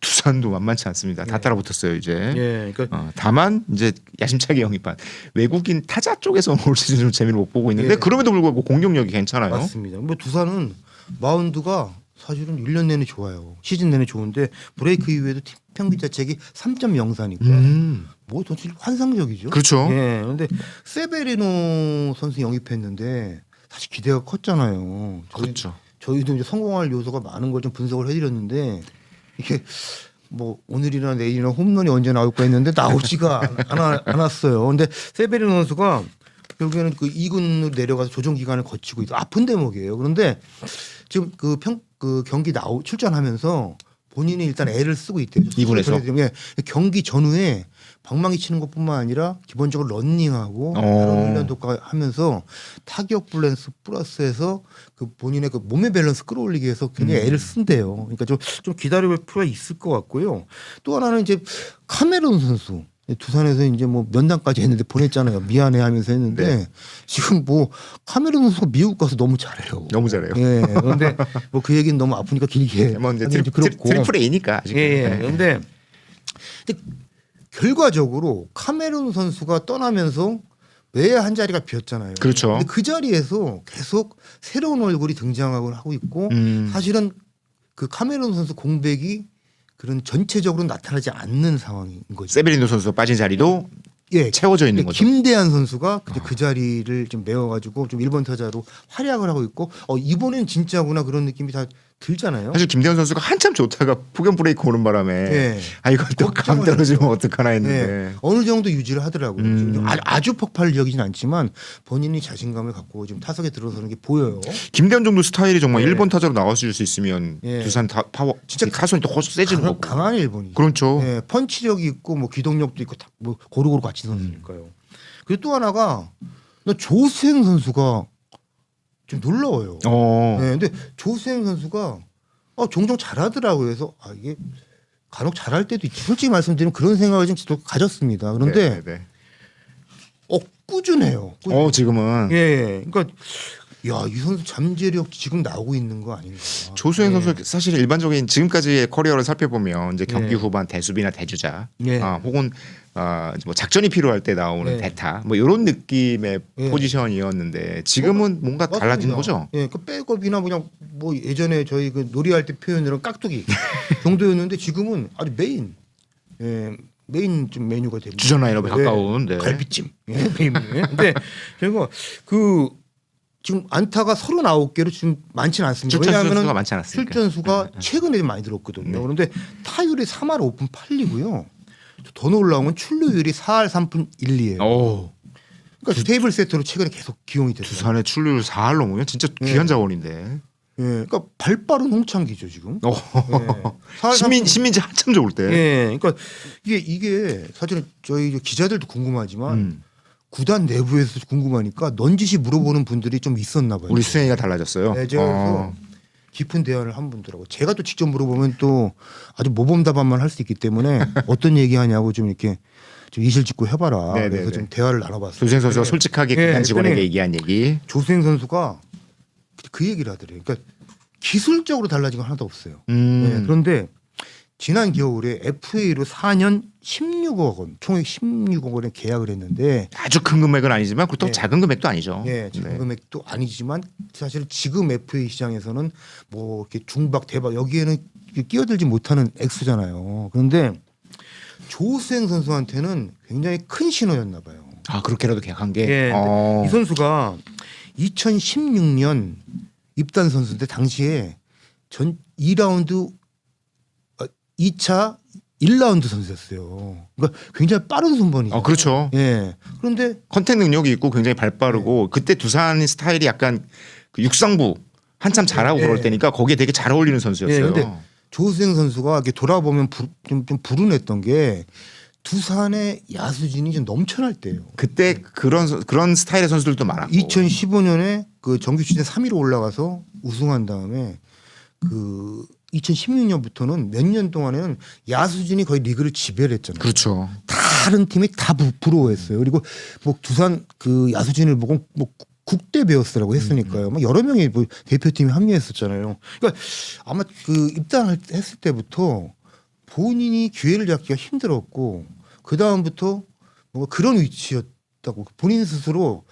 두산도 만만치 않습니다. 다 예. 따라붙었어요 이제. 예. 그러니까 다만 이제 야심차게 영입한 외국인 타자 쪽에서 올 시즌 좀 재미를 못 보고 있는데 예. 그럼에도 불구하고 공격력이 괜찮아요. 맞습니다. 뭐 두산은 마운드가 사실은 1년 내내 좋아요. 시즌 내내 좋은데 브레이크 이후에도 팀 평균 자책이 3.04니까 뭐 사실 환상적이죠. 그렇죠. 예. 그런데 세베리노 선수 영입했는데 사실 기대가 컸잖아요. 그렇죠. 저희도 이제 성공할 요소가 많은 걸 좀 분석을 해드렸는데 이게 뭐 오늘이나 내일이나 홈런이 언제 나올까 했는데 나오지가 않았어요. 근데 세베리노 선수가 결국에는 그 2군으로 내려가서 조정 기간을 거치고 있어 아픈 대목이에요. 그런데 지금 그 경기 출전하면서 본인이 일단 애를 쓰고 있대요. 2군에서? 예, 경기 전후에 방망이 치는 것뿐만 아니라 기본적으로 런닝하고 훈련도 하면서 타격 밸런스 플러스해서 그 본인의 그 몸의 밸런스 끌어올리기 위해서 굉장히 애를 쓴대요. 그러니까 좀 기다려볼 필요가 있을 것 같고요. 또 하나는 이제 카메론 선수. 두산에서 이제 뭐 면담까지 했는데 보냈잖아요. 미안해 하면서 했는데 네. 지금 뭐 카메론 선수가 미국 가서 너무 잘해요. 너무 잘해요. 예. 그런데 뭐 그 얘기는 너무 아프니까 길게. 뭐 이제 하긴 좀 그렇고. 트리플 A니까 아직. 예. 그런데 결과적으로 카메론 선수가 떠나면서 왜 한 자리가 비었잖아요. 그렇죠. 근데 그 자리에서 계속 새로운 얼굴이 등장하고 하고 있고 사실은 그 카메론 선수 공백이 그런 전체적으로 나타나지 않는 상황인 거죠. 세베리노 선수 빠진 자리도 예, 채워져 있는 거죠. 김대한 선수가 그 자리를 좀 메워가지고 좀 1번 타자로 활약을 하고 있고 이번엔 진짜구나 그런 느낌이 다 들잖아요. 사실 김대현 선수가 한참 좋다가 폭염 브레이크 오는 바람에 예. 이걸 또 감 떨어지면 어떡하나 했는데 예. 어느 정도 유지를 하더라고요. 지금 아주 폭발적이진 않지만 본인이 자신감을 갖고 지금 타석에 들어서는 게 보여요. 김대현 정도 스타일이 정말 예. 1번 타자로 나와줄 수 있으면 예. 두산 파워 진짜 타선이 더 세지는 거고. 강한 일본이. 그렇죠. 예, 펀치력이 있고 뭐 기동력도 있고 뭐 고루고루 같이 선수니까요. 그리고 또 하나가 조수행 선수가 좀 놀라워요. 네, 근데 조수행 선수가 종종 잘하더라고요. 그래서 이게 간혹 잘할 때도 있지. 솔직히 말씀드리면 그런 생각을 좀 가졌습니다. 그런데 네. 꾸준해요. 지금은 예, 그러니까 야, 이 선수 잠재력 지금 나오고 있는 거 아닌가? 조수행 예. 선수 사실 일반적인 지금까지의 커리어를 살펴보면 이제 경기 예. 후반 대수비나 대주자 예. 혹은 뭐 작전이 필요할 때 나오는 예. 대타 뭐 이런 느낌의 예. 포지션이었는데 지금은 뭔가 달라진 맞습니다. 거죠. 예, 그 백업이나 그냥 뭐 예전에 저희 그 놀이할 때 표현으로 깍두기 정도였는데 지금은 아주 메인, 메인 좀 메뉴가 되고 주전 라인업에 가까운 네. 갈비찜. 근데 제가 그 지금 안타가 39개로 지금 많지는 않습니다. 출전 왜냐하면 수가 많지 않았으니까. 출전 수가 최근에 많이 늘었거든요. 네. 그런데 타율이 3할 5푼 8리고요. 더 놀라운 건 출루율이 4할 3푼 1리예요. 오, 그러니까 스테이블 세터로 최근에 계속 기용이 됐어요. 두산의 출루율 4할 넘으면 진짜 귀한 자원인데. 예, 그러니까 발 빠른 홍창기죠 지금. 오. 신민지 한참 좋을 때. 예, 그러니까 이게 사실은 저희 기자들도 궁금하지만 구단 내부에서 궁금하니까 넌지시 물어보는 분들이 좀 있었나 봐요. 우리 수행이가 달라졌어요. 네, 제가 깊은 대화를 한 분들하고 제가 또 직접 물어보면 또 아주 모범답안만 할 수 있기 때문에 어떤 얘기하냐고 좀 이렇게 좀 이실직고 해봐라. 네네네. 그래서 좀 대화를 나눠봤어요. 조수행 선수가 솔직하게 네, 구단 직원에게 그랬더니 얘기한 얘기. 조수행 선수가 그 얘기를 하더래요. 그러니까 기술적으로 달라진 건 하나도 없어요. 네, 그런데 지난 겨울에 FA로 4년 16억 원, 총액 16억 원에 계약을 했는데 아주 큰 금액은 아니지만 그렇다고 네. 작은 금액도 아니죠. 예, 작은 네. 금액도 아니지만 사실 지금 FA 시장에서는 뭐 이렇게 중박 대박 여기에는 끼어들지 못하는 액수잖아요. 그런데 조수행 선수한테는 굉장히 큰 신호였나 봐요. 아 그렇게라도 계약한 게. 예, 이 선수가 2016년 입단 선수인데 당시에 전 2라운드 2차 1라운드 선수였어요. 그러니까 굉장히 빠른 순번이죠. 그렇죠. 예. 그런데 컨택 능력이 있고 굉장히 발빠르고 네. 그때 두산 스타일이 약간 그 육상부 한참 잘하고 네. 그럴 때니까 거기에 되게 잘 어울리는 선수였어요. 예, 근데 조수행 선수가 이렇게 돌아보면 좀 불운했던 게 두산의 야수진이 좀 넘쳐날 때예요. 그때 그런 스타일의 선수들도 많았고. 2015년에 그 정규 시즌 3위로 올라가서 우승한 다음에 그 2016년부터는 몇 년 동안에는 야수진이 거의 리그를 지배를 했잖아요. 그렇죠. 다른 팀이 다 부러워했어요. 그리고 뭐 두산 그 야수진을 보고 뭐 국대 베어스라고 했으니까요. 뭐 여러 명의 뭐 대표팀이 합류했었잖아요. 그러니까 아마 그 입단을 했을 때부터 본인이 기회를 잡기가 힘들었고 그 다음부터 뭔가 그런 위치였다고 본인 스스로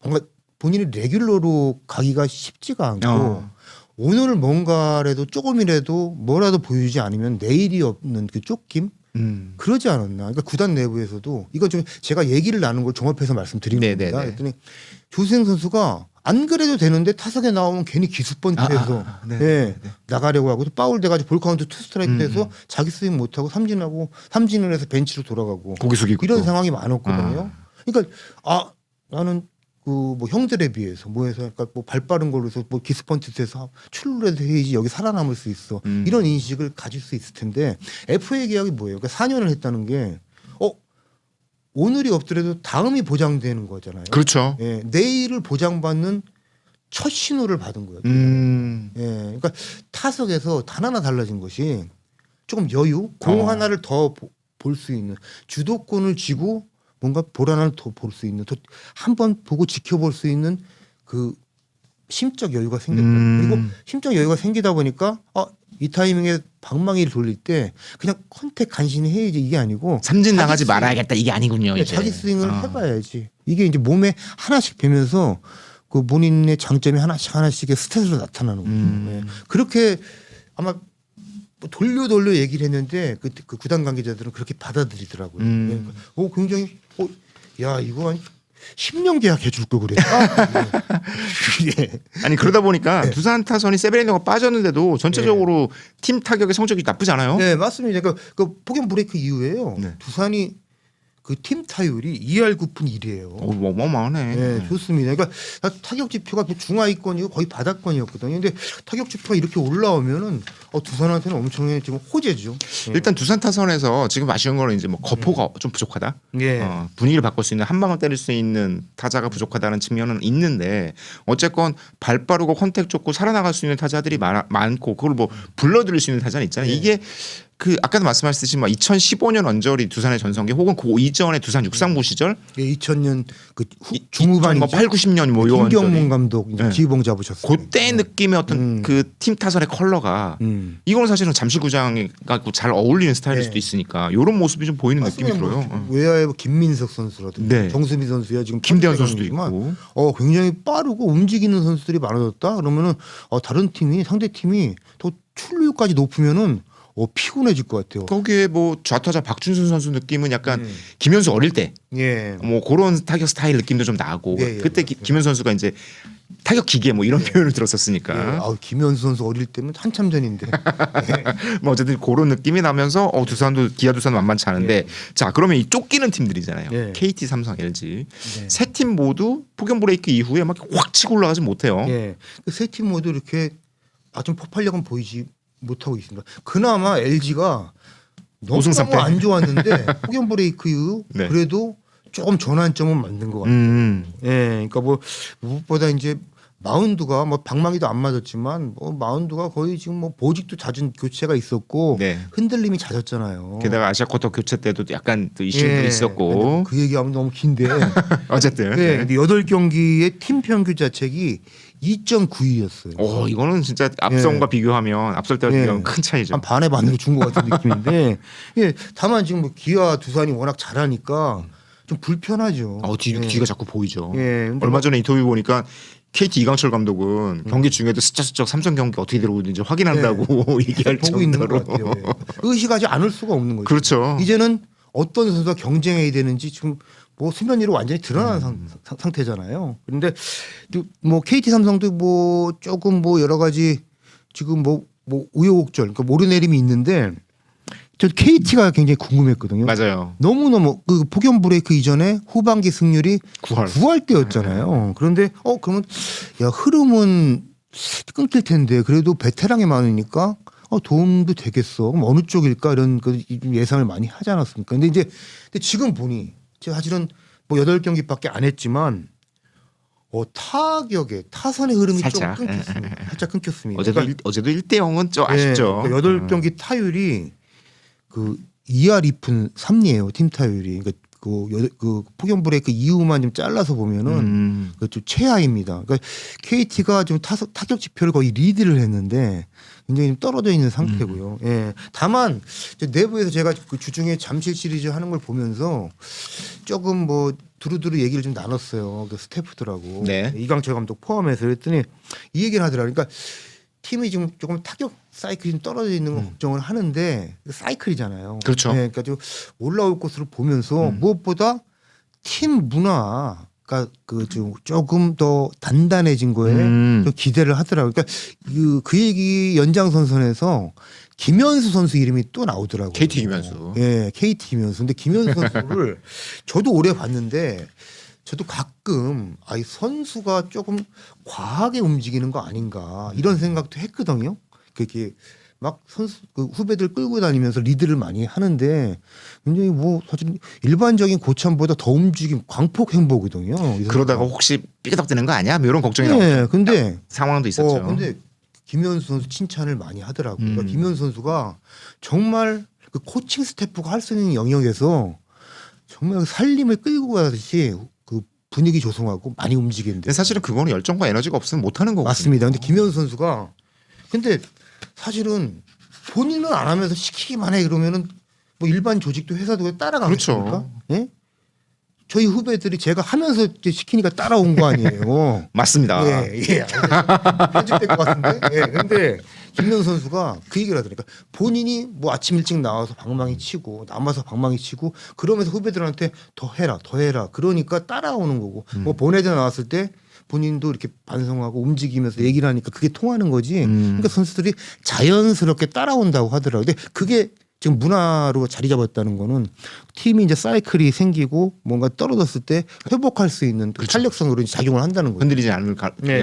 뭔가 본인이 레귤러로 가기가 쉽지가 않고 오늘 뭔가라도 조금이라도 뭐라도 보여주지 않으면 내일이 없는 그 쫓김 그러지 않았나. 그러니까 구단 내부에서도 이거 좀 제가 얘기를 나눈 걸 종합해서 말씀드리는 네네네. 겁니다. 그랬더니 조수행 선수가 안 그래도 되는데 타석에 나오면 괜히 기습번트해서 예, 나가려고 하고 또 파울 돼가지고 볼 카운트 투 스트라이크 돼서 자기 스윙 못하고 삼진을 해서 벤치로 돌아가고 고개 숙이고 이런 또. 상황이 많았거든요. 그러니까 나는 그 뭐 형들에 비해서 뭐 해서 그러니까 뭐 발 빠른 걸로 해서 뭐 기습번트해서 출루라도 해야지 여기 살아남을 수 있어 이런 인식을 가질 수 있을 텐데 FA 계약이 뭐예요? 그러니까 4년을 했다는 게 오늘이 없더라도 다음이 보장되는 거잖아요. 그렇죠. 예, 내일을 보장받는 첫 신호를 받은 거예요. 예, 그러니까 타석에서 단 하나 달라진 것이 조금 여유, 공 하나를 더 볼 수 있는 주도권을 쥐고 뭔가 볼 하나를 더 볼 수 있는, 한 번 보고 지켜볼 수 있는 그 심적 여유가 생겼다. 그리고 심적 여유가 생기다 보니까 이 타이밍에 방망이를 돌릴 때 그냥 컨택 간신히 해야지 이게 아니고 삼진 나가지 스윙, 말아야겠다 이게 아니군요. 이제. 자기 스윙을 해봐야지. 이게 이제 몸에 하나씩 배면서 그 본인의 장점이 하나씩의 스탯으로 나타나는 거죠. 예. 그렇게 아마 뭐 돌려 얘기를 했는데 그 구단 관계자들은 그렇게 받아들이더라고요. 그러니까 굉장히 야 이거 한 10년 계약해 줄 걸 그랬다. 예. 아니 그러다 보니까 두산 타선이 세베리노가 빠졌는데도 전체적으로 팀 타격의 성적이 나쁘지 않아요. 네 맞습니다. 그 폭염 브레이크 이후에요. 네. 두산이 그 팀 타율이 2할 9푼 1이에요. 어마어마하네. 네, 좋습니다. 그러니까 타격 지표가 중하위권이고 거의 바닥권이었거든요. 근데 타격 지표가 이렇게 올라오면은 두산한테는 엄청난 지금 호재죠. 일단 두산 타선에서 지금 아쉬운 거는 이제 뭐 거포가 좀 부족하다. 예. 분위기를 바꿀 수 있는 한 방을 때릴 수 있는 타자가 부족하다는 측면은 있는데 어쨌건 발 빠르고 컨택 좋고 살아나갈 수 있는 타자들이 많고 그걸 뭐 불러들일 수 있는 타자는 있잖아요. 예. 이게 그 아까도 말씀하셨듯이 2015년 언저리 두산의 전성기 혹은 그 이전에 두산 육상부 시절 예, 2000년 그 중후반이죠. 8, 90년 뭐 요 김경문 언저리. 감독 이제 네. 지휘봉 잡으셨어요. 그때 느낌의 어떤 그 팀 타선의 컬러가 이거는 사실은 잠실구장에 갖고 잘 어울리는 스타일일 네. 수도 있으니까 이런 모습이 좀 보이는 느낌이 들어요. 외야에 김민석 선수라든지 네. 정수빈 선수야 지금 김대현 선수도 선수지만, 있고. 굉장히 빠르고 움직이는 선수들이 많아졌다. 그러면은 다른 팀이 상대 팀이 더 출루율까지 높으면은 피곤해질 것 같아요. 거기에 뭐 좌타자 박준순 선수 느낌은 약간 김현수 어릴 때 예. 뭐 그런 타격 스타일 느낌도 좀 나고 예, 예. 그때 김현수 선수가 이제 타격 기계 뭐 이런 표현을 들었었으니까 김현수 선수 어릴 때면 한참 전인데. 뭐 어쨌든 그런 느낌이 나면서 두산도 기아 두산 만만치 않은데 자 그러면 이 쫓기는 팀들이잖아요. 예. KT, 삼성, LG 네. 세 팀 모두 폭염 브레이크 이후에 막 확 치고 올라가지 못해요. 예. 그 세 팀 모두 이렇게 좀 폭발력은 보이지 못하고 있습니다. 그나마 LG가 우승 너무 삼패. 안 좋았는데 폭염 브레이크 이후 네. 그래도 조금 전환점은 만든 것 같아요. 예, 그러니까 뭐 무엇보다 이제 마운드가 뭐 방망이도 안 맞았지만 마운드가 거의 지금 뭐 보직도 잦은 교체가 있었고 네. 흔들림이 잦았잖아요. 게다가 아시아 쿼터 교체 때도 약간 또 이슈도 예. 있었고 그 얘기하면 너무 긴데. 어쨌든 네. 근데 8경기의 팀 평균 자책이 2.92였어요. 이거는 진짜 앞선과 비교하면 앞설 때와 예. 비교하면 큰 차이죠. 한 반의 반으로 준 것 같은 느낌인데, 예, 다만 지금 뭐 기아 두산이 워낙 잘하니까 좀 불편하죠. 뒤가 자꾸 보이죠. 예, 근데 얼마 전에 인터뷰 보니까 KT 이강철 감독은 경기 중에도 슬쩍슬쩍 삼성 경기 어떻게 들어오는지 확인한다고 얘기할 보고 있는 정도로. 것 같아요. 예. 의식하지 않을 수가 없는 거죠. 그렇죠. 이제는 어떤 선수가 경쟁해야 되는지 지금 뭐 수면 위로 완전히 드러난 상태잖아요. 그런데 뭐 KT 삼성도 뭐 조금 뭐 여러 가지 지금 뭐 우여곡절, 그러니까 오르내림이 있는데 저 KT가 굉장히 궁금했거든요. 맞아요. 너무너무 그 폭염 브레이크 이전에 후반기 승률이 9할. 대였잖아요. 그런데 그러면 야 흐름은 끊길 텐데 그래도 베테랑이 많으니까 도움도 되겠어. 그럼 어느 쪽일까 이런 그 예상을 많이 하지 않았습니까? 근데 지금 보니 제가 사실은 뭐 8경기밖에 안 했지만 타선의 흐름이 살짝. 좀 끊겼습니다. 살짝 끊겼습니다. 어제도 1대 0은 좀 아쉽죠. 8경기 타율이 그 2할 2푼 3리예요. 팀 타율이. 그러니까 그 폭염 브레이크 이후만 좀 잘라서 보면은 좀 최하입니다. 그러니까 KT가 좀 타격 지표를 거의 리드를 했는데 굉장히 좀 떨어져 있는 상태고요. 예. 다만 내부에서 제가 그 주중에 잠실 시리즈 하는 걸 보면서 조금 뭐 두루두루 얘기를 좀 나눴어요. 그 스태프들하고 네. 이강철 감독 포함해서 그랬더니 이 얘기를 하더라고요. 그러니까 팀이 지금 조금 타격 사이클이 좀 떨어져 있는 걸 걱정을 하는데 사이클이잖아요. 그렇죠. 네, 그러니까 좀 올라올 것으로 보면서 무엇보다 팀 문화가 조금 더 단단해진 거에 좀 기대를 하더라고요. 그러니까 그 얘기 연장선선에서 김현수 선수 이름이 또 나오더라고요. KT 김현수. 예, KT 김현수. 근데 김현수 선수를 저도 오래 봤는데 저도 가끔 이 선수가 조금 과하게 움직이는 거 아닌가 이런 생각도 했거든요. 그렇게 막 선수 후배들 끌고 다니면서 리드를 많이 하는데 굉장히 뭐 사실 일반적인 고참보다 더 움직임 광폭 행보거든요. 그러다가 혹시 삐그덕대는 거 아니야? 뭐 이런 걱정이 나오죠. 네, 근데 상황도 있었죠. 근데 김현수 선수 칭찬을 많이 하더라고요. 그러니까 김현수 선수가 정말 그 코칭 스태프가 할 수 있는 영역에서 정말 살림을 끌고 가듯이 그 분위기 조성하고 많이 움직이는데 근데 사실은 그거는 열정과 에너지가 없으면 못하는 거거든요. 맞습니다. 근데 김현수 선수가 근데 사실은 본인은 안 하면서 시키기만 해 그러면은 뭐 일반 조직도 회사도 따라가겠습니까? 그렇죠. 예? 저희 후배들이 제가 하면서 이제 시키니까 따라온 거 아니에요. 맞습니다. 예. 편집될 것 같은데. 예. 근데 김명수 선수가 그 얘기를 하더라니까 본인이 뭐 아침 일찍 나와서 방망이 치고 남아서 방망이 치고 그러면서 후배들한테 더 해라. 그러니까 따라오는 거고 뭐 본회전 나왔을 때 본인도 이렇게 반성하고 움직이면서 얘기를 하니까 그게 통하는 거지. 그러니까 선수들이 자연스럽게 따라온다고 하더라고요. 근데 그게 지금 문화로 자리 잡았다는 거는 팀이 이제 사이클이 생기고 뭔가 떨어졌을 때 회복할 수 있는 그 탄력성으로 이제 작용을 한다는 거죠. 흔들리지 않을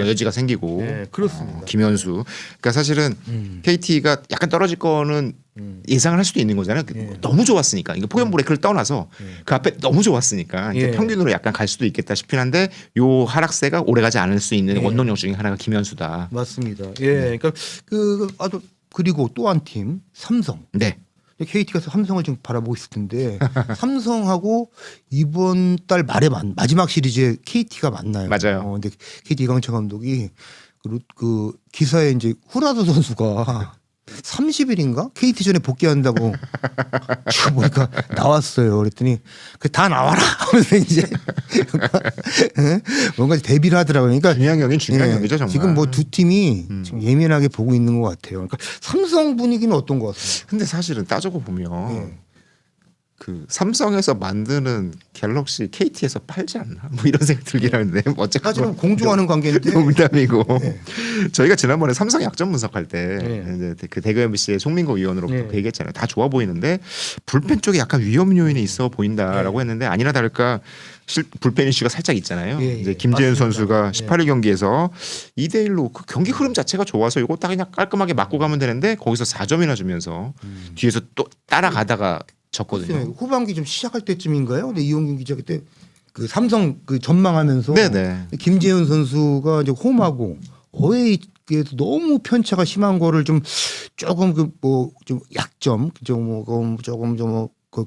여지가 생기고. 네, 그렇습니다. 김현수. 그러니까 사실은 KT가 약간 떨어질 거는 예상을 할 수도 있는 거잖아요. 너무 좋았으니까. 이거 폭염 브레이크를 떠나서 그 앞에 너무 좋았으니까 이제 평균으로 약간 갈 수도 있겠다 싶긴 한데 요 하락세가 오래가지 않을 수 있는 원동력 중에 하나가 김현수다. 맞습니다. 예, 그러니까 그리고 또 한 팀 삼성. 네. KT가 삼성을 지금 바라보고 있을 텐데 삼성하고 이번 달 말에 마지막 시리즈에 KT가 만나요. 맞아요. 근데 KT 이강철 감독이 그 기사에 이제 후라도 선수가 30일인가 KT전에 복귀한다고 지금 보니까 나왔어요. 그랬더니 그 다 나와라 하면서 이제 뭔가 데뷔를 하더라고요. 그러니까 중요한 경기는 중요한 예, 경기죠 정말. 지금 뭐 두 팀이 지금 예민하게 보고 있는 것 같아요. 그러니까 삼성 분위기는 어떤 것 같습니다. 근데 사실은 따져고 보면 예. 그 삼성에서 만드는 갤럭시 KT에서 팔지 않나? 뭐 이런 생각 들긴 하는데 어쨌든 사실은 공존하는 관계인데 농담이고 네. 저희가 지난번에 삼성 약점 분석할 때 네. 이제 그 대구 MBC의 송민고 위원으로 네. 그 얘기했잖아요. 다 좋아 보이는데 불펜 쪽에 약간 위험 요인이 있어 보인다라고 했는데 아니나 다를까 불펜 이슈가 살짝 있잖아요. 예, 예. 이제 김재현 맞습니다. 선수가 예. 18일 경기에서 2대 1로 그 경기 흐름 자체가 좋아서 이거 딱 그냥 깔끔하게 맞고 가면 되는데 거기서 4점이나 주면서 뒤에서 또 따라가다가 졌거든요. 후반기 좀 시작할 때쯤인가요? 근데 이용균 기자 그때 그 삼성 그 전망하면서 네네. 김재현 선수가 이제 홈하고 어웨이에서 너무 편차가 심한 거를 좀 조금 그 뭐 좀 약점 조금 그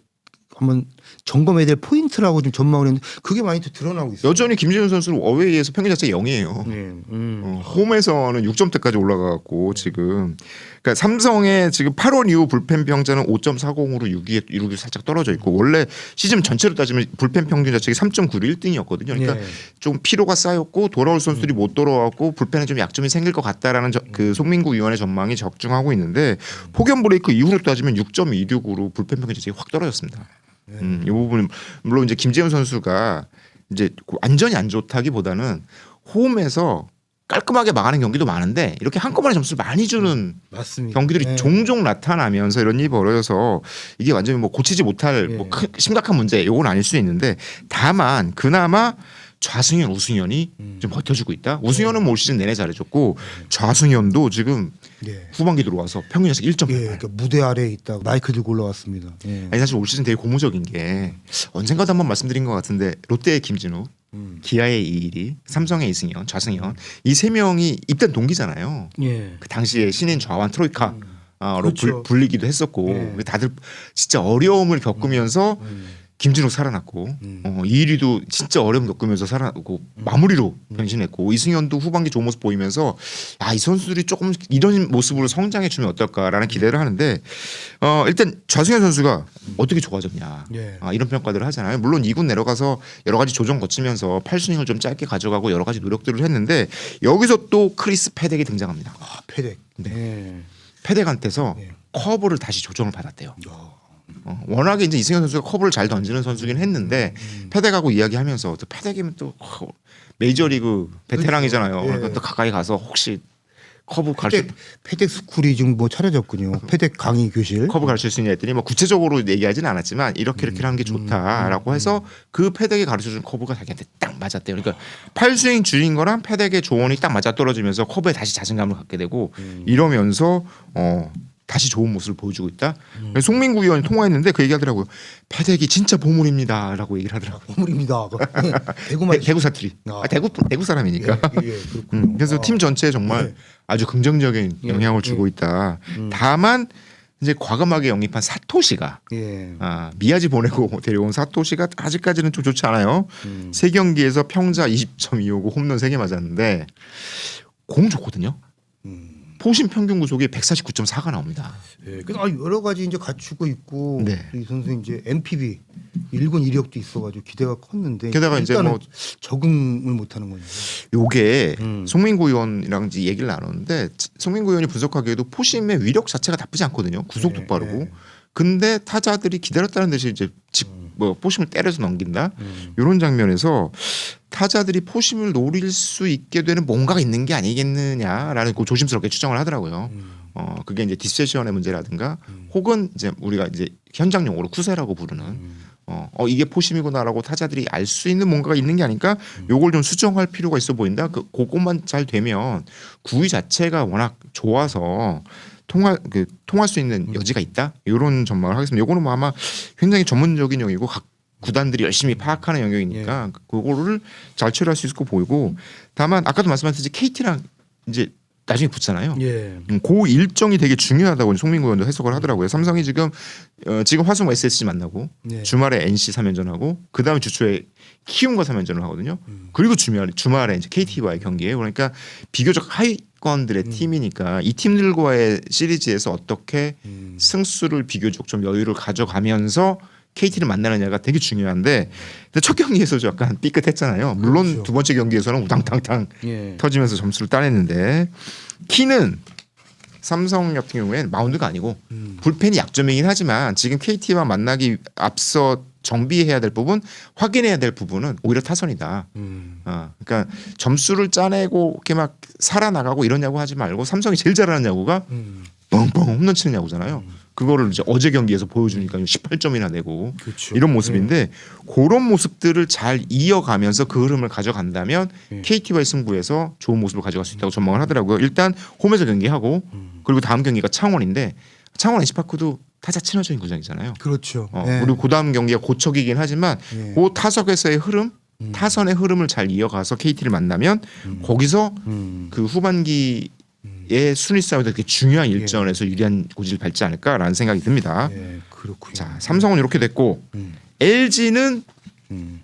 한번 점검해야 될 포인트라고 좀 전망을 했는데 그게 많이 또 드러나고 있어요. 여전히 김재현 선수는 어웨이에서 평균 자체 0이에요. 네. 홈에서는 6점대까지 올라가고 지금 그러니까 삼성의 지금 8월 이후 불펜 평자는 5.40으로 6위로 살짝 떨어져 있고 원래 시즌 전체로 따지면 불펜 평균 자책이 3.9로 1등이었거든요. 그러니까 네. 좀 피로가 쌓였고 돌아올 선수들이 못 돌아왔고 불펜에 좀 약점이 생길 것 같다라는 그 송민구 위원의 전망이 적중하고 있는데 폭염 브레이크 이후로 따지면 6.26으로 불펜 평균 자책이 확 떨어졌습니다. 이 부분은 물론 이제 김재현 선수가 이제 완전히 안 좋다기보다는 홈에서 깔끔하게 망하는 경기도 많은데 이렇게 한꺼번에 점수를 많이 주는 맞습니다. 경기들이 네. 종종 나타나면서 이런 일이 벌어져서 이게 완전히 뭐 고치지 못할 네. 뭐 심각한 문제 이건 아닐 수 있는데 다만 그나마 좌승현, 우승현이 좀 버텨주고 있다. 우승현은 뭐 올 시즌 내내 잘해줬고 좌승현도 지금 네. 후반기 들어와서 평균 자책 1.8. 예, 그러니까 무대 아래에 있다 마이크 들고 올라왔습니다. 예. 아니 사실 올 시즌 되게 고무적인 게 언젠가도 한번 말씀드린 것 같은데 롯데의 김진우, 기아의 이일이, 삼성의 이승현, 좌승현 이 세 명이 입단 동기잖아요. 예. 그 당시에 신인 좌완 트로이카 로 그렇죠. 불리기도 했었고 네. 다들 진짜 어려움을 겪으면서 김진욱 살아났고 이일이도 진짜 어려움 겪으면서 살아났고 마무리로 변신했고 이승현도 후반기 좋은 모습 보이면서 이 선수들이 조금 이런 모습으로 성장해 주면 어떨까라는 기대를 하는데 일단 좌승현 선수가 어떻게 좋아졌냐 예. 이런 평가들을 하잖아요. 물론 2군 내려가서 여러 가지 조정 거치면서 8스윙을 좀 짧게 가져가고 여러 가지 노력들을 했는데 여기서 또 크리스 패덱이 등장합니다. 아, 패덱. 네. 패덱한테서 네. 커브를 다시 조정을 받았대요. 워낙에 이제 이승현 선수가 커브를 잘 던지는 선수긴 했는데 패덱하고 이야기하면서 또 패덱이면 또 메이저리그 베테랑이잖아요. 그렇죠. 예. 그러니까 또 가까이 가서 혹시 커브 가르쳐 패덱 스쿨이 지금 뭐 차려졌군요. 패덱 강의 교실. 커브 가르칠 수 있냐 했더니 뭐 구체적으로 얘기하지는 않았지만 이렇게 하는 게 좋다라고 해서 그 패덱이 가르쳐준 커브가 자기한테 딱 맞았대요. 그러니까 팔스윙 줄인 거랑 패덱의 조언이 딱 맞아 떨어지면서 커브에 다시 자신감을 갖게 되고 이러면서 다시 좋은 모습을 보여주고 있다. 송민구 위원이 통화했는데 그 얘기하더라고요. 패덱이 진짜 보물입니다라고 얘기를 하더라고요. 보물입니다. 대구만 대구 사투리. 대구 사람이니까. 예, 그렇군요. 그래서 팀 전체에 정말 아주 긍정적인 영향을 주고 있다. 다만 이제 과감하게 영입한 사토시가 예. 미야지 보내고 데려온 사토시가 아직까지는 좀 좋지 않아요. 세 경기에서 평자 20.25고 홈런 3개 맞았는데 공 좋거든요. 포심 평균 구속이 149.4가 나옵니다. 예. 그래서 여러 가지 이제 갖추고 있고 네. 이 선수 이제 MPB 1군 이력도 있어가지고 기대가 컸는데 게다가 이제 일단은 뭐 적응을 못하는 거죠. 요게 송민구 의원이랑 이제 얘기를 나눴는데 송민구 의원이 분석하기에도 포심의 위력 자체가 나쁘지 않거든요. 구속도 네, 빠르고. 네. 근데 타자들이 기다렸다는 듯이 이제 뭐 포심을 때려서 넘긴다. 이런 장면에서 타자들이 포심을 노릴 수 있게 되는 뭔가가 있는 게 아니겠느냐라는 그 조심스럽게 추정을 하더라고요. 그게 이제 디세션의 문제라든가 혹은 이제 우리가 이제 현장 용어로 쿠세라고 부르는 이게 포심이구나라고 타자들이 알 수 있는 뭔가가 있는 게 아닐까? 요걸 좀 수정할 필요가 있어 보인다. 그것만 잘 되면 구위 자체가 워낙 좋아서 통할 수 있는 여지가 있다. 이런 전망을 하겠습니다. 요거는 뭐 아마 굉장히 전문적인 영역이고 각 구단들이 열심히 파악하는 영역이니까 그거를 잘 처리할 수 있을 거 보이고 다만 아까도 말씀하셨듯이 KT랑 이제 나중에 붙잖아요. 예. 그 일정이 되게 중요하다고 송민구 의원도 해석을 하더라고요. 삼성이 지금 화수목 SSG 만나고 네. 주말에 NC 3연전하고 그 다음에 주초에 키움과 3연전을 하거든요. 그리고 주말에 이제 KT와의 경기예요. 그러니까 비교적 하위권들의 팀이니까 이 팀들과의 시리즈에서 어떻게 승수를 비교적 좀 여유를 가져가면서 KT를 만나느냐가 되게 중요한데 근데 첫 경기에서 약간 삐끗했잖아요. 물론 그렇죠. 두 번째 경기에서는 우당탕탕 예. 터지면서 점수를 따냈는데 키는 삼성 같은 경우에는 마운드가 아니고 불펜이 약점이긴 하지만 지금 KT와 만나기 앞서 정비해야 될 부분, 확인해야 될 부분은 오히려 타선이다. 그러니까 점수를 짜내고 이렇게 막 살아나가고 이러냐고 하지 말고 삼성이 제일 잘하는 야구가 뻥뻥 홈런 치는 야구잖아요. 그거를 이제 어제 경기에서 보여주니까 18점이나 내고 그렇죠. 이런 모습인데 그런 모습들을 잘 이어가면서 그 흐름을 가져간다면 KT와의 승부에서 좋은 모습을 가져갈 수 있다고 전망을 하더라고요. 일단 홈에서 경기하고 그리고 다음 경기가 창원인데 창원 NC파크도 타자 친화적인 구장이잖아요. 그렇죠. 그리고 그 다음 경기가 고척이긴 하지만 예. 그 타석에서의 흐름, 타선의 흐름을 잘 이어가서 KT를 만나면 거기서 그 후반기의 순위 싸움에서 되게 중요한 일전에서 유리한 고지를 밟지 않을까라는 생각이 듭니다. 예, 그렇군요. 자, 삼성은 이렇게 됐고 LG는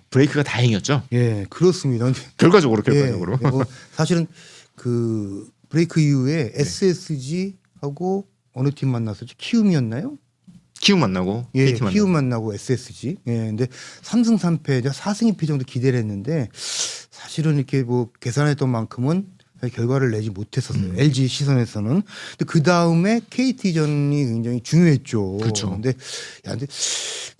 브레이크가 다행이었죠. 예, 그렇습니다. 결과적으로. 예, 뭐 사실은 그 브레이크 이후에 SSG하고 어느 팀 만났었죠? 키움이었나요? 키움 만나고 예, KT 만나고. 키움 만나고 SSG. 예, 근데 3승 3패, 4승 2패 정도 기대를 했는데 사실은 이렇게 뭐 계산했던 만큼은 결과를 내지 못했었어요. LG 시선에서는. 근데 그 다음에 KT전이 굉장히 중요했죠. 그렇죠. 근데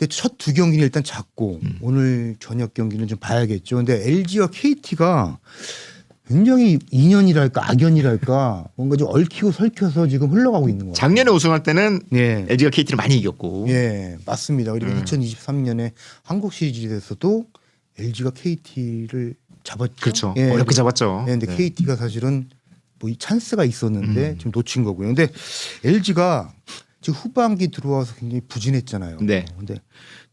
첫 두 경기는 일단 작고 오늘 저녁 경기는 좀 봐야겠죠. 근데 LG와 KT가 굉장히 인연이랄까 악연이랄까 뭔가 좀 얽히고 설켜서 지금 흘러가고 있는 거예요. 작년에 우승할 때는 예. LG가 KT를 많이 이겼고. 예, 맞습니다. 그리고 2023년에 한국 시리즈에서도 LG가 KT를 잡았죠. 그렇죠. 예, 어렵게 잡았죠. 예, 근데 네. KT가 사실은 뭐 이 찬스가 있었는데 지금 놓친 거고요. 근데 LG가 지금 후반기 들어와서 굉장히 부진했잖아요. 네. 근데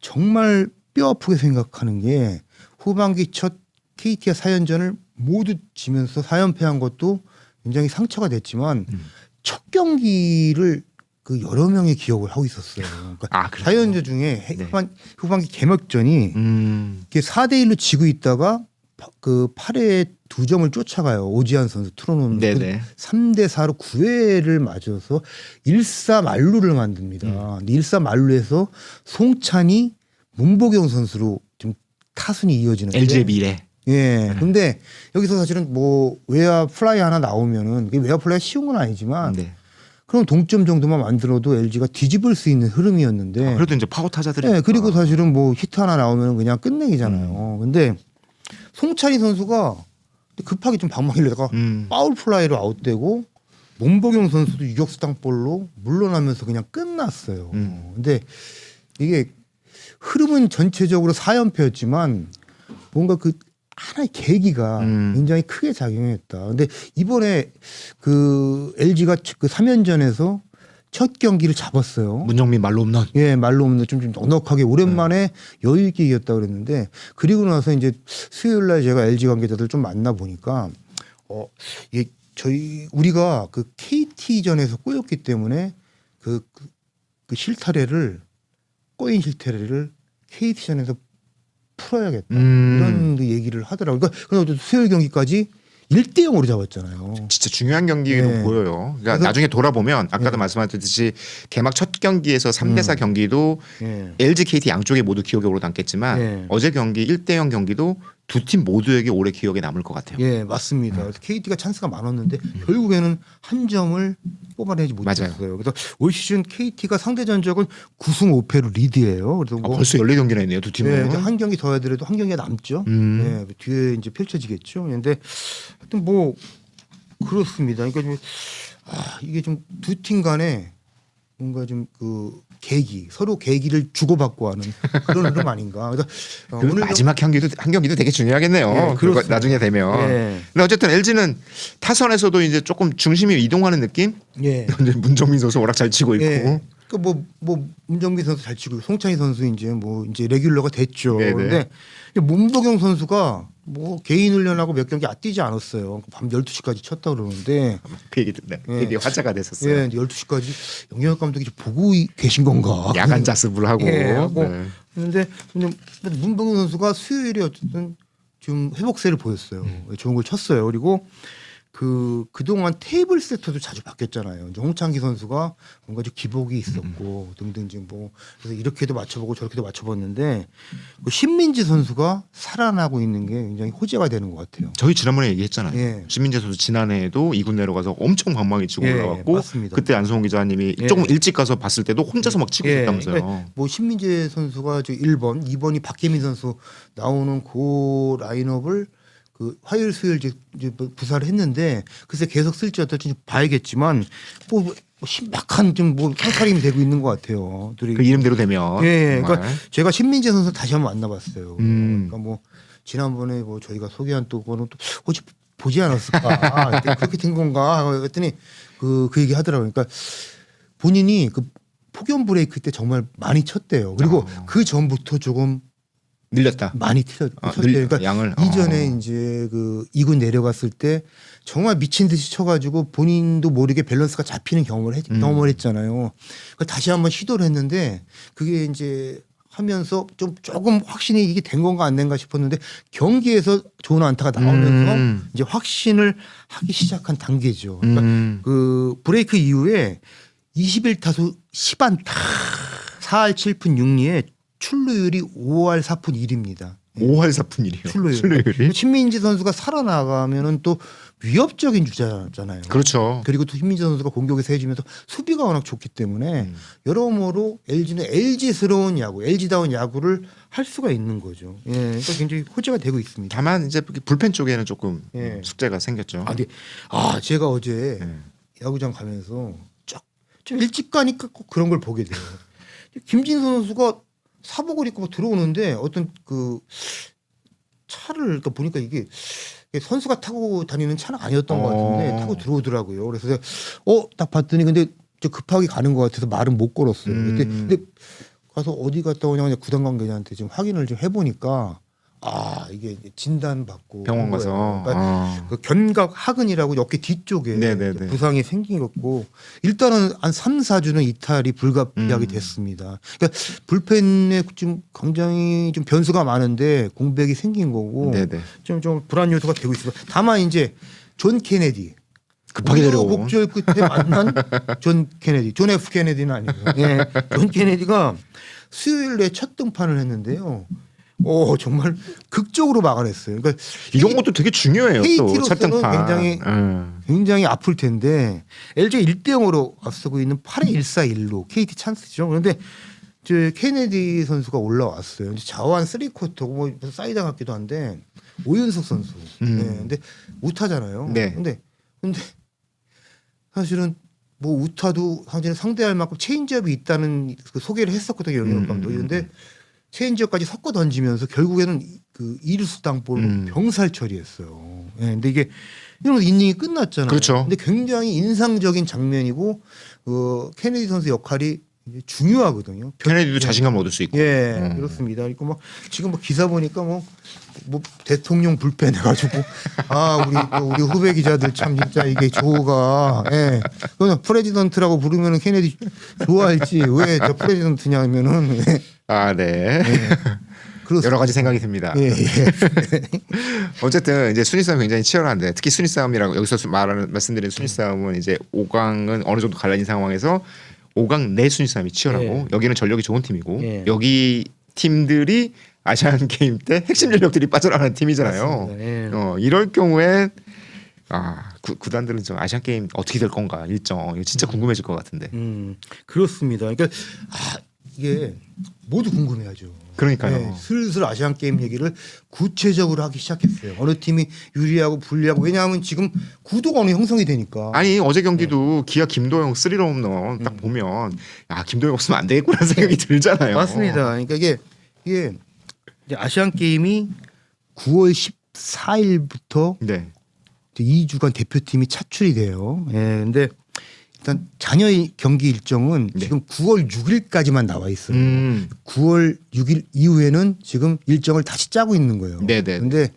정말 뼈 아프게 생각하는 게 후반기 첫 KT가 4연전을 모두 지면서 4연패한 것도 굉장히 상처가 됐지만 첫 경기를 그 여러 명이 기억을 하고 있었어요. 그러니까 그래요? 4연전 중에 후반기 개막전이 이게 4대1로 지고 있다가 그 8회에 2점을 쫓아가요. 오지환 선수 틀어놓는 네네. 3대4로 9회를 맞아서 1사 만루를 만듭니다. 근데 1사 만루에서 송찬이 문보경 선수로 좀 타순이 이어지는데 LG의 미래. 예. 근데 여기서 사실은 뭐 외야 플라이 하나 나오면은 이게 외야 플라이 쉬운 건 아니지만 네. 그럼 동점 정도만 만들어도 LG가 뒤집을 수 있는 흐름이었는데 그래도 이제 파워 타자들이. 예, 그리고 사실은 뭐 히트 하나 나오면 그냥 끝내기잖아요. 근데 송찬희 선수가 급하게 좀 방망이를 파울 플라이로 아웃되고 문보경 선수도 유격수 땅볼로 물러나면서 그냥 끝났어요. 근데 이게 흐름은 전체적으로 4연패였지만 뭔가 그 하나의 계기가 굉장히 크게 작용했다. 근데 이번에 그 LG가 그 3연전에서 첫 경기를 잡았어요. 문정민 말로 홈런. 예, 말로 없는 좀 넉넉하게 오랜만에 여유 있게 이겼다 그랬는데 그리고 나서 이제 수요일 날 제가 LG 관계자들 좀 만나 보니까 우리가 그 KT전에서 꼬였기 때문에 그 실타래를 꼬인 실타래를 KT전에서 풀어야겠다. 이런 얘기를 하더라고요. 그러니까 수요일 경기까지 1대0으로 잡았잖아요. 진짜 중요한 경기로 네. 보여요. 그러니까 나중에 돌아보면 아까도 말씀하셨듯이 개막 첫 경기에서 3대4 경기도 예. LG, KT 양쪽에 모두 기억에 오래 남겠지만 네. 어제 경기 1대0 경기도 두 팀 모두에게 오래 기억에 남을 것 같아요. 예, 맞습니다. 그래서 KT가 찬스가 많았는데 결국에는 한 점을 뽑아내지 못했어요. 그래서 올 시즌 KT가 상대 전적은 9승 5패로 리드예요. 그래서 뭐 벌써 14경기나 했네요, 두 팀은. 예, 한 경기 더 해더라도 한 경기가 남죠. 예, 뒤에 이제 펼쳐지겠죠. 그런데 하여튼 뭐 그렇습니다. 그러니까 좀, 이게 좀 두 팀 간에 뭔가 좀 그 계기 서로 계기를 주고받고 하는 그런 흐름 아닌가. 그래서 오늘 마지막 한 경기도 되게 중요하겠네요. 예, 그거 그렇습니다. 나중에 되면. 예. 근데 어쨌든 LG는 타선에서도 이제 조금 중심이 이동하는 느낌. 예. 이제 문정민 선수 워낙 잘 치고 있고. 예. 그러니까 뭐 문정민 선수 잘 치고 송찬희 선수 이제 레귤러가 됐죠. 네네. 그런데 문보경 선수가 뭐 개인 훈련하고 몇 경기 뛰지 않았어요. 밤 12시까지 쳤다 그러는데 그 얘기 듣네. 예. 되게 화제가 됐었어요. 예, 12시까지 영영혁 감독이 좀 보고 계신 건가? 야간 자습을 하고. 예, 하고 네. 근데 문병훈 선수가 수요일에 어쨌든 좀 회복세를 보였어요. 좋은 걸 쳤어요. 그리고 그동안 테이블 세터도 자주 바뀌었잖아요. 이제 홍창기 선수가 뭔가 좀 기복이 있었고 등등 지금 뭐 그래서 이렇게도 맞춰보고 저렇게도 맞춰봤는데 그 신민지 선수가 살아나고 있는 게 굉장히 호재가 되는 것 같아요. 저희 지난번에 얘기했잖아요. 예. 신민재 선수 지난해에도 2군 내려가서 엄청 방망이 치고 예, 올라왔고 맞습니다. 그때 안성홍 기자님이 예. 조금 일찍 가서 봤을 때도 혼자서 막 치고 예, 있다면서요. 그러니까 뭐 신민재 선수가 저 1번, 2번이 박계민 선수 나오는 그 라인업을 그 화요일 수요일 이제 부사를 했는데 글쎄 계속 쓸지 어떨지 좀 봐야겠지만 뭐 신박한 좀 뭐 상차림이 되고 있는 것 같아요. 둘이. 그 이름대로 되면. 예, 정말. 그러니까 제가 신민재 선수 다시 한번 만나봤어요. 음. 그러니까 뭐 지난번에 뭐 저희가 소개한 또 거는 또 혹시 보지 않았을까 그렇게 된 건가 그랬더니 그 얘기 하더라고요. 그러니까 본인이 그 폭염 브레이크 때 정말 많이 쳤대요. 그리고 그 전부터 조금 늘렸다. 많이 쳤대요. 그러니까 양을 이전에 이제 그 2군 내려갔을 때 정말 미친 듯이 쳐가지고 본인도 모르게 밸런스가 잡히는 경험을 했잖아요. 그러니까 다시 한번 시도를 했는데 그게 이제 하면서 좀 조금 확신이 이게 된 건가 안 된가 싶었는데 경기에서 좋은 안타가 나오면서 이제 확신을 하기 시작한 단계죠. 그러니까 그 브레이크 이후에 21타수 10안타 4할 7푼 6리에 출루율이 5할 4푼 1입니다. 5할 4푼 1이요. 출루율이. 신민지 선수가 살아나가면은 또 위협적인 주자잖아요. 그렇죠. 그리고 또 신민지 선수가 공격에서 해주면서 수비가 워낙 좋기 때문에 여러모로 LG는 LG스러운 야구, LG다운 야구를 할 수가 있는 거죠. 예, 그러니까 굉장히 호재가 되고 있습니다. 다만 이제 불펜 쪽에는 조금 예. 숙제가 생겼죠. 근데 제가 어제 야구장 가면서 좀 일찍 가니까 꼭 그런 걸 보게 돼요. 김진선 선수가 사복을 입고 막 들어오는데 어떤 그 차를 그러니까 보니까 이게 선수가 타고 다니는 차는 아니었던 것 같은데 타고 들어오더라고요. 그래서 제가 딱 봤더니 근데 저 급하게 가는 것 같아서 말은 못 걸었어요. 근데 가서 어디 갔다 오냐고 구단 관계자한테 지금 확인을 좀 해보니까 이게 진단 받고 병원 가서 그러니까 그 견갑 하근이라고 어깨 뒤쪽에 네네네. 부상이 생기고 일단은 한 3, 4주는 이탈이 불가피하게 됐습니다. 그러니까 불펜에 좀 굉장히 좀 변수가 많은데 공백이 생긴 거고 네네. 좀 불안 요소가 되고 있습니다. 다만 이제 존 케네디 급하게 내려온 목절 끝에 만난 존 케네디, 존 F 케네디는 아니고 존 케네디가 수요일에 첫 등판을 했는데요. 정말 극적으로 막아냈어요. 그러니까 이런 것도 되게 중요해요. 또 KT로서는 첫등판. 굉장히 아플 텐데 LG 1대0으로 앞서고 있는 8회 1-4-1로 KT 찬스죠. 그런데 저 케네디 선수가 올라왔어요. 이제 자완 3쿼터 뭐 사이다 같기도 한데 오윤석 선수. 근데 우타잖아요. 네. 근데 사실은 뭐 우타도 상대할 만큼 체인지업이 있다는 그 소개를 했었거든요. 영현 감독이. 근데 체인지업까지 섞어 던지면서 결국에는 그 이루수 땅볼로 병살 처리했어요. 근데 이게 이러면서 이닝이 끝났잖아요. 그렇죠. 근데 굉장히 인상적인 장면이고 케네디 선수 역할이 이제 중요하거든요. 케네디도 자신감 얻을 수 있고. 그렇습니다. 그리고 막 지금 뭐 기사 보니까 뭐 대통령 불펜 해가지고 우리 후배 기자들 참 진짜 이게 조가 그냥 프레지던트라고 부르면은 케네디 좋아할지 왜 저 프레지던트냐면은 네. 여러 가지 생각이 듭니다. 어쨌든 이제 순위 싸움 굉장히 치열한데 특히 순위 싸움이라고 여기서 말씀드린 순위 싸움은 이제 5강은 어느 정도 갈라진 상황에서 5강 내 순위 싸움이 치열하고 여기는 전력이 좋은 팀이고 여기 팀들이 아시안 게임 때 핵심 전력들이 빠져나가는 팀이잖아요. 이럴 경우에 구단들은 좀 아시안 게임 어떻게 될 건가 일정 이거 진짜 궁금해질 것 같은데. 그렇습니다. 그러니까 이게 모두 궁금해하죠. 그러니까요. 슬슬 아시안 게임 얘기를 구체적으로 하기 시작했어요. 어느 팀이 유리하고 불리하고 왜냐하면 지금 구도가 어느 형성이 되니까. 아니 어제 경기도 기아 김도영 3런 홈런 딱 보면 김도영 없으면 안 되겠구나 생각이 들잖아요. 맞습니다. 그러니까 이게 이제 아시안 게임이 9월 14일부터 2주간 대표팀이 차출이 돼요. 근데 일단 잔여의 경기 일정은 지금 9월 6일까지만 나와 있어요. 9월 6일 이후에는 지금 일정을 다시 짜고 있는 거예요. 네네. 근데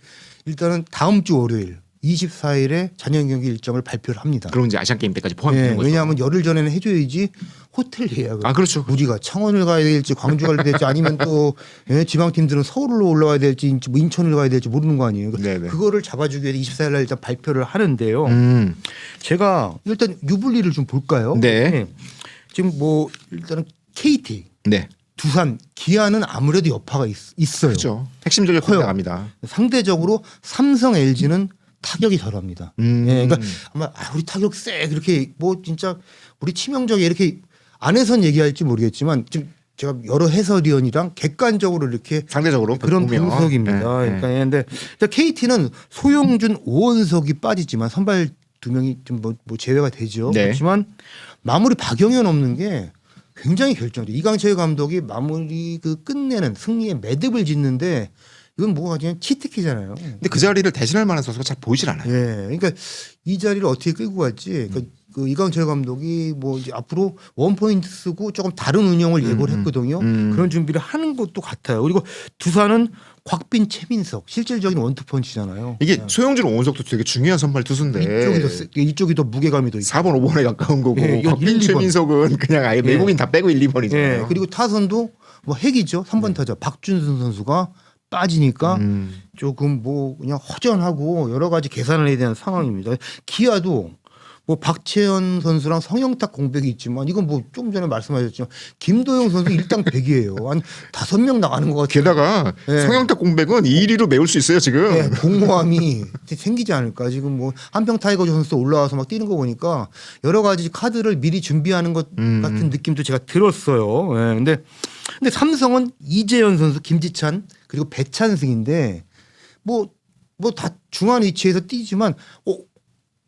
일단은 다음 주 월요일 24일에 잔여 경기 일정을 발표를 합니다. 그럼 이제 아시안 게임 때까지 포함되는 예, 거죠. 왜냐하면 열흘 전에는 해줘야지 호텔 예약을. 아 그렇죠. 우리가 창원을 가야 될지 광주 가야 될지 아니면 또 예, 지방팀들은 서울로 올라와야 될지 뭐 인천을 가야 될지 모르는 거 아니에요. 네네. 그거를 잡아주기 위해서 24일 날 일단 발표를 하는데요. 제가 일단 유불리를 좀 볼까요? 네. 예. 지금 뭐 일단은 KT, 네. 두산, 기아는 아무래도 여파가 있어요. 그렇죠. 핵심 전력 커요. 나갑니다. 상대적으로 삼성, LG는 타격이 덜합니다. 예, 그러니까 아마 우리 타격 세 그렇게 뭐 진짜 우리 치명적이 이렇게 안에선 얘기할지 모르겠지만 지금 제가 여러 해설위원이랑 객관적으로 이렇게 상대적으로 그런 보면. 분석입니다. 네, 네. 그러니까 근데 KT는 소용준, 오원석이 빠지지만 선발 두 명이 좀 뭐 제외가 되죠. 네. 그렇지만 마무리 박영현 없는 게 굉장히 결정적. 이강철 감독이 마무리 그 끝내는 승리의 매듭을 짓는데 이건 뭐가 그냥 치트키잖아요. 근데 그 자리를 대신할 만한 선수가 잘 보이질 않아요. 예, 그러니까 이 자리를 어떻게 끌고 갈지. 그러니까 그 이강철 감독이 뭐 이제 앞으로 원 포인트 쓰고 조금 다른 운영을 예고를 했거든요. 그런 준비를 하는 것도 같아요. 그리고 두산은 곽빈, 최민석 실질적인 원투펀치잖아요. 이게 소용준, 오원석도 되게 중요한 선발 투수인데 이쪽이 더 무게감이 더 있고. 4번, 5번에 가까운 거고 예, 이건 1, 곽빈, 2번. 최민석은 그냥 아예 외국인 다 빼고 1, 2번이잖아요. 예, 그리고 타선도 뭐 핵이죠. 3번 타자 박준순 선수가 빠지니까 조금 뭐 그냥 허전하고 여러 가지 계산을 해야 되는 상황입니다. 기아도 뭐 박채현 선수랑 성영탁 공백이 있지만 이건 뭐 좀 전에 말씀하셨지만 김도영 선수 일당 100이에요. 한 5명 나가는 것 같아요. 게다가 예. 성형탁 공백은 2위로 메울 수 있어요 지금. 네, 공모함이 생기지 않을까. 지금 뭐 한평 타이거 선수 올라와서 막 뛰는 거 보니까 여러 가지 카드를 미리 준비하는 것 같은 느낌도 제가 들었어요. 예, 근데 삼성은 이재현 선수, 김지찬 그리고 배찬승인데 뭐 다 중앙 위치에서 뛰지만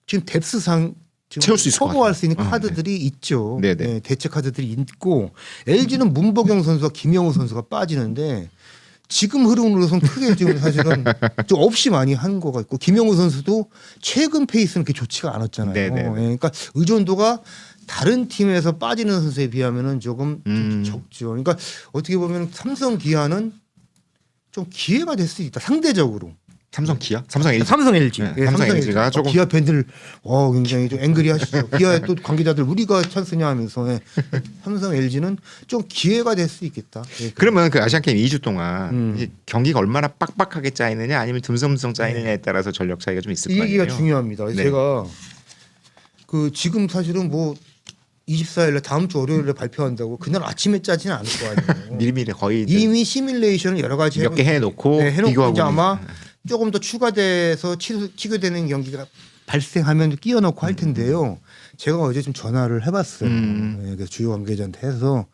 지금 뎁스상 지금 채울 수 있을 것 커버할 같아요. 수 있는 카드들이 있죠. 네네. 네, 대체 카드들이 있고 LG는 문보경 선수와 김영우 선수가 빠지는데 지금 흐름으로선 크게 지금 사실은 좀 없이 많이 한 것 같고 김영우 선수도 최근 페이스는 그렇게 좋지가 않았잖아요. 네네. 예, 그러니까 의존도가 다른 팀에서 빠지는 선수에 비하면은 조금 적죠. 그러니까 어떻게 보면 삼성 기아는 좀 기회가 될 수 있다. 상대적으로. 삼성 기아? 삼성 LG. 삼성 LG. 네, 예, 삼성 LG가 조금 기아 팬들 굉장히 좀 앵그리 하시죠. 기아 또 관계자들 우리가 찬스냐 하면서 삼성 LG는 좀 기회가 될 수 있겠다. 예. 그러면 그 아시안 게임 2주 동안 이제 경기가 얼마나 빡빡하게 짜이느냐 아니면 듬성듬성 짜이느냐에 따라서 전력 차이가 좀 있을 이 거 아니에요. 얘기가 중요합니다. 네. 제가 그 지금 사실은 뭐 24일에 다음 주 월요일에 발표한다고 그날 아침에 짜지는 않을 거 아니에요. 미리미리 거의 이미 시뮬레이션을 여러 가지 몇 개 해놓고 해놓고 비교하고 이제 아마 조금 더 추가돼서 치교되는 경기가 발생하면 끼워넣고 할 텐데요. 제가 어제 좀 전화를 해봤어요. 네, 그래서 주요 관계자한테 해서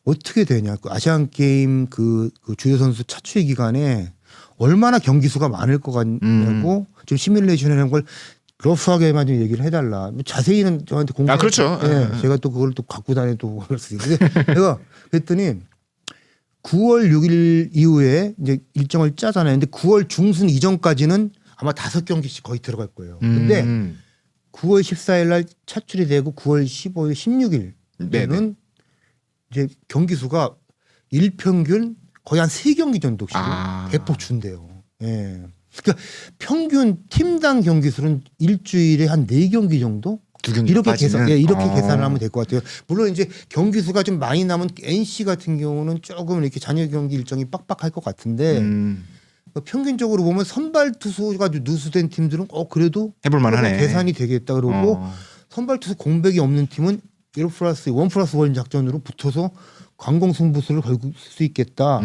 어떻게 되냐. 그 아시안 게임 그 주요 선수 차출 기간에 얼마나 경기 수가 많을 것 같냐고 좀 시뮬레이션 해놓은 걸 러프하게만 좀 얘기를 해달라. 뭐 자세히는 저한테 공개. 그렇죠. 네, 제가 또 그걸 또 갖고 다니도 그럴 수 있는데 제가 그랬더니 9월 6일 이후에 이제 일정을 짜잖아요. 근데 9월 중순 이전까지는 아마 5경기씩 거의 들어갈 거예요. 근데 9월 14일 날 차출이 되고 9월 15일, 16일에는 이제 경기 수가 일평균 거의 한 3경기 정도씩 대폭 준대요. 예. 그러니까 평균 팀당 경기 수는 일주일에 한 4경기 정도? 2경기 이렇게 빠지는? 이렇게 계산을 하면 될 것 같아요. 물론 이제 경기 수가 좀 많이 남은 NC 같은 경우는 조금 이렇게 잔여 경기 일정이 빡빡할 것 같은데 평균적으로 보면 선발 투수가 누수된 팀들은 그래도 해볼 만하네. 계산이 되겠다 그러고 선발 투수 공백이 없는 팀은 1+1 작전으로 붙어서 관공 승부수를 걸 수 있겠다.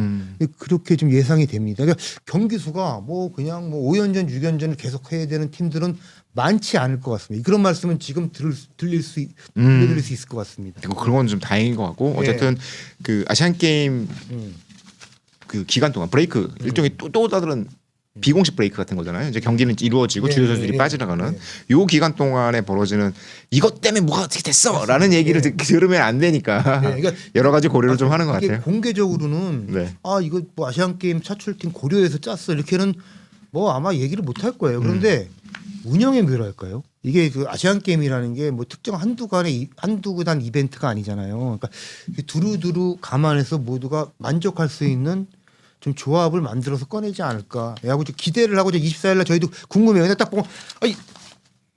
그렇게 좀 예상이 됩니다. 그러니까 경기 수가 뭐 그냥 뭐 5연전, 6연전을 계속 해야 되는 팀들은 많지 않을 것 같습니다. 그런 말씀은 지금 들려드릴 수 있을 것 같습니다. 그런 건 좀 다행인 것 같고 어쨌든 그 아시안 게임 그 기간 동안 브레이크 일종의 또 다른 비공식 브레이크 같은 거잖아요. 이제 경기는 이루어지고 주요 선수들이 빠지나가는 요 기간 동안에 벌어지는 이것 때문에 뭐가 어떻게 됐어라는 얘기를 들으면 안 되니까 그러니까 여러 가지 고려를 좀 하는 것 이게 같아요. 공개적으로는 네. 이거 뭐 아시안 게임 차출팀 고려해서 짰어 이렇게는 뭐 아마 얘기를 못 할 거예요. 그런데 운영의 묘랄까요? 이게 그 아시안 게임이라는 게 뭐 특정 한두 구단 이벤트가 아니잖아요. 그러니까 두루두루 감안해서 모두가 만족할 수 있는 좀 조합을 만들어서 꺼내지 않을까. 하고 좀 기대를 하고 24일날 저희도 궁금해요. 근데 딱 보면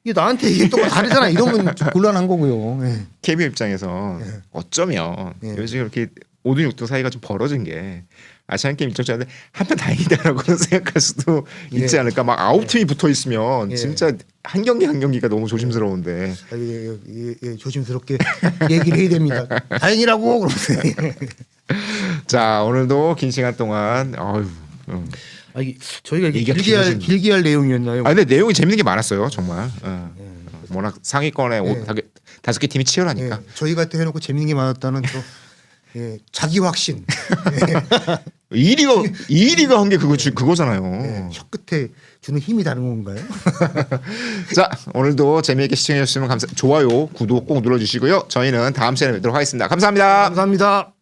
이게 나한테 이게 또 다르잖아. 이러면 좀 곤란한 거고요. 예. KBO 입장에서 어쩌면 요즘 이렇게 5등 6등 사이가 좀 벌어진 게 아시안 게임 일정자인데 한편 다행이다라고 생각할 수도 있지 않을까. 막 9팀이 붙어 있으면 진짜 한 경기 한 경기가 너무 조심스러운데. 조심스럽게 얘기를 해야 됩니다. 다행이라고 그러면서. 자, 오늘도 긴 시간 동안 저희가 이게 얘기가 길게 할 내용이었나요? 근데 내용이 재밌는 게 많았어요, 정말. 워낙 상위권에 5개 팀이 치열하니까. 저희가 또 해놓고 재밌는 게 많았다는 또 자기 확신. 2위가 한 게 그거잖아요. 혀 끝에 주는 힘이 다른 건가요? 자, 오늘도 재미있게 시청해 주시면 좋아요, 구독 꼭 눌러주시고요. 저희는 다음 시간에 뵙도록 하겠습니다. 감사합니다. 감사합니다.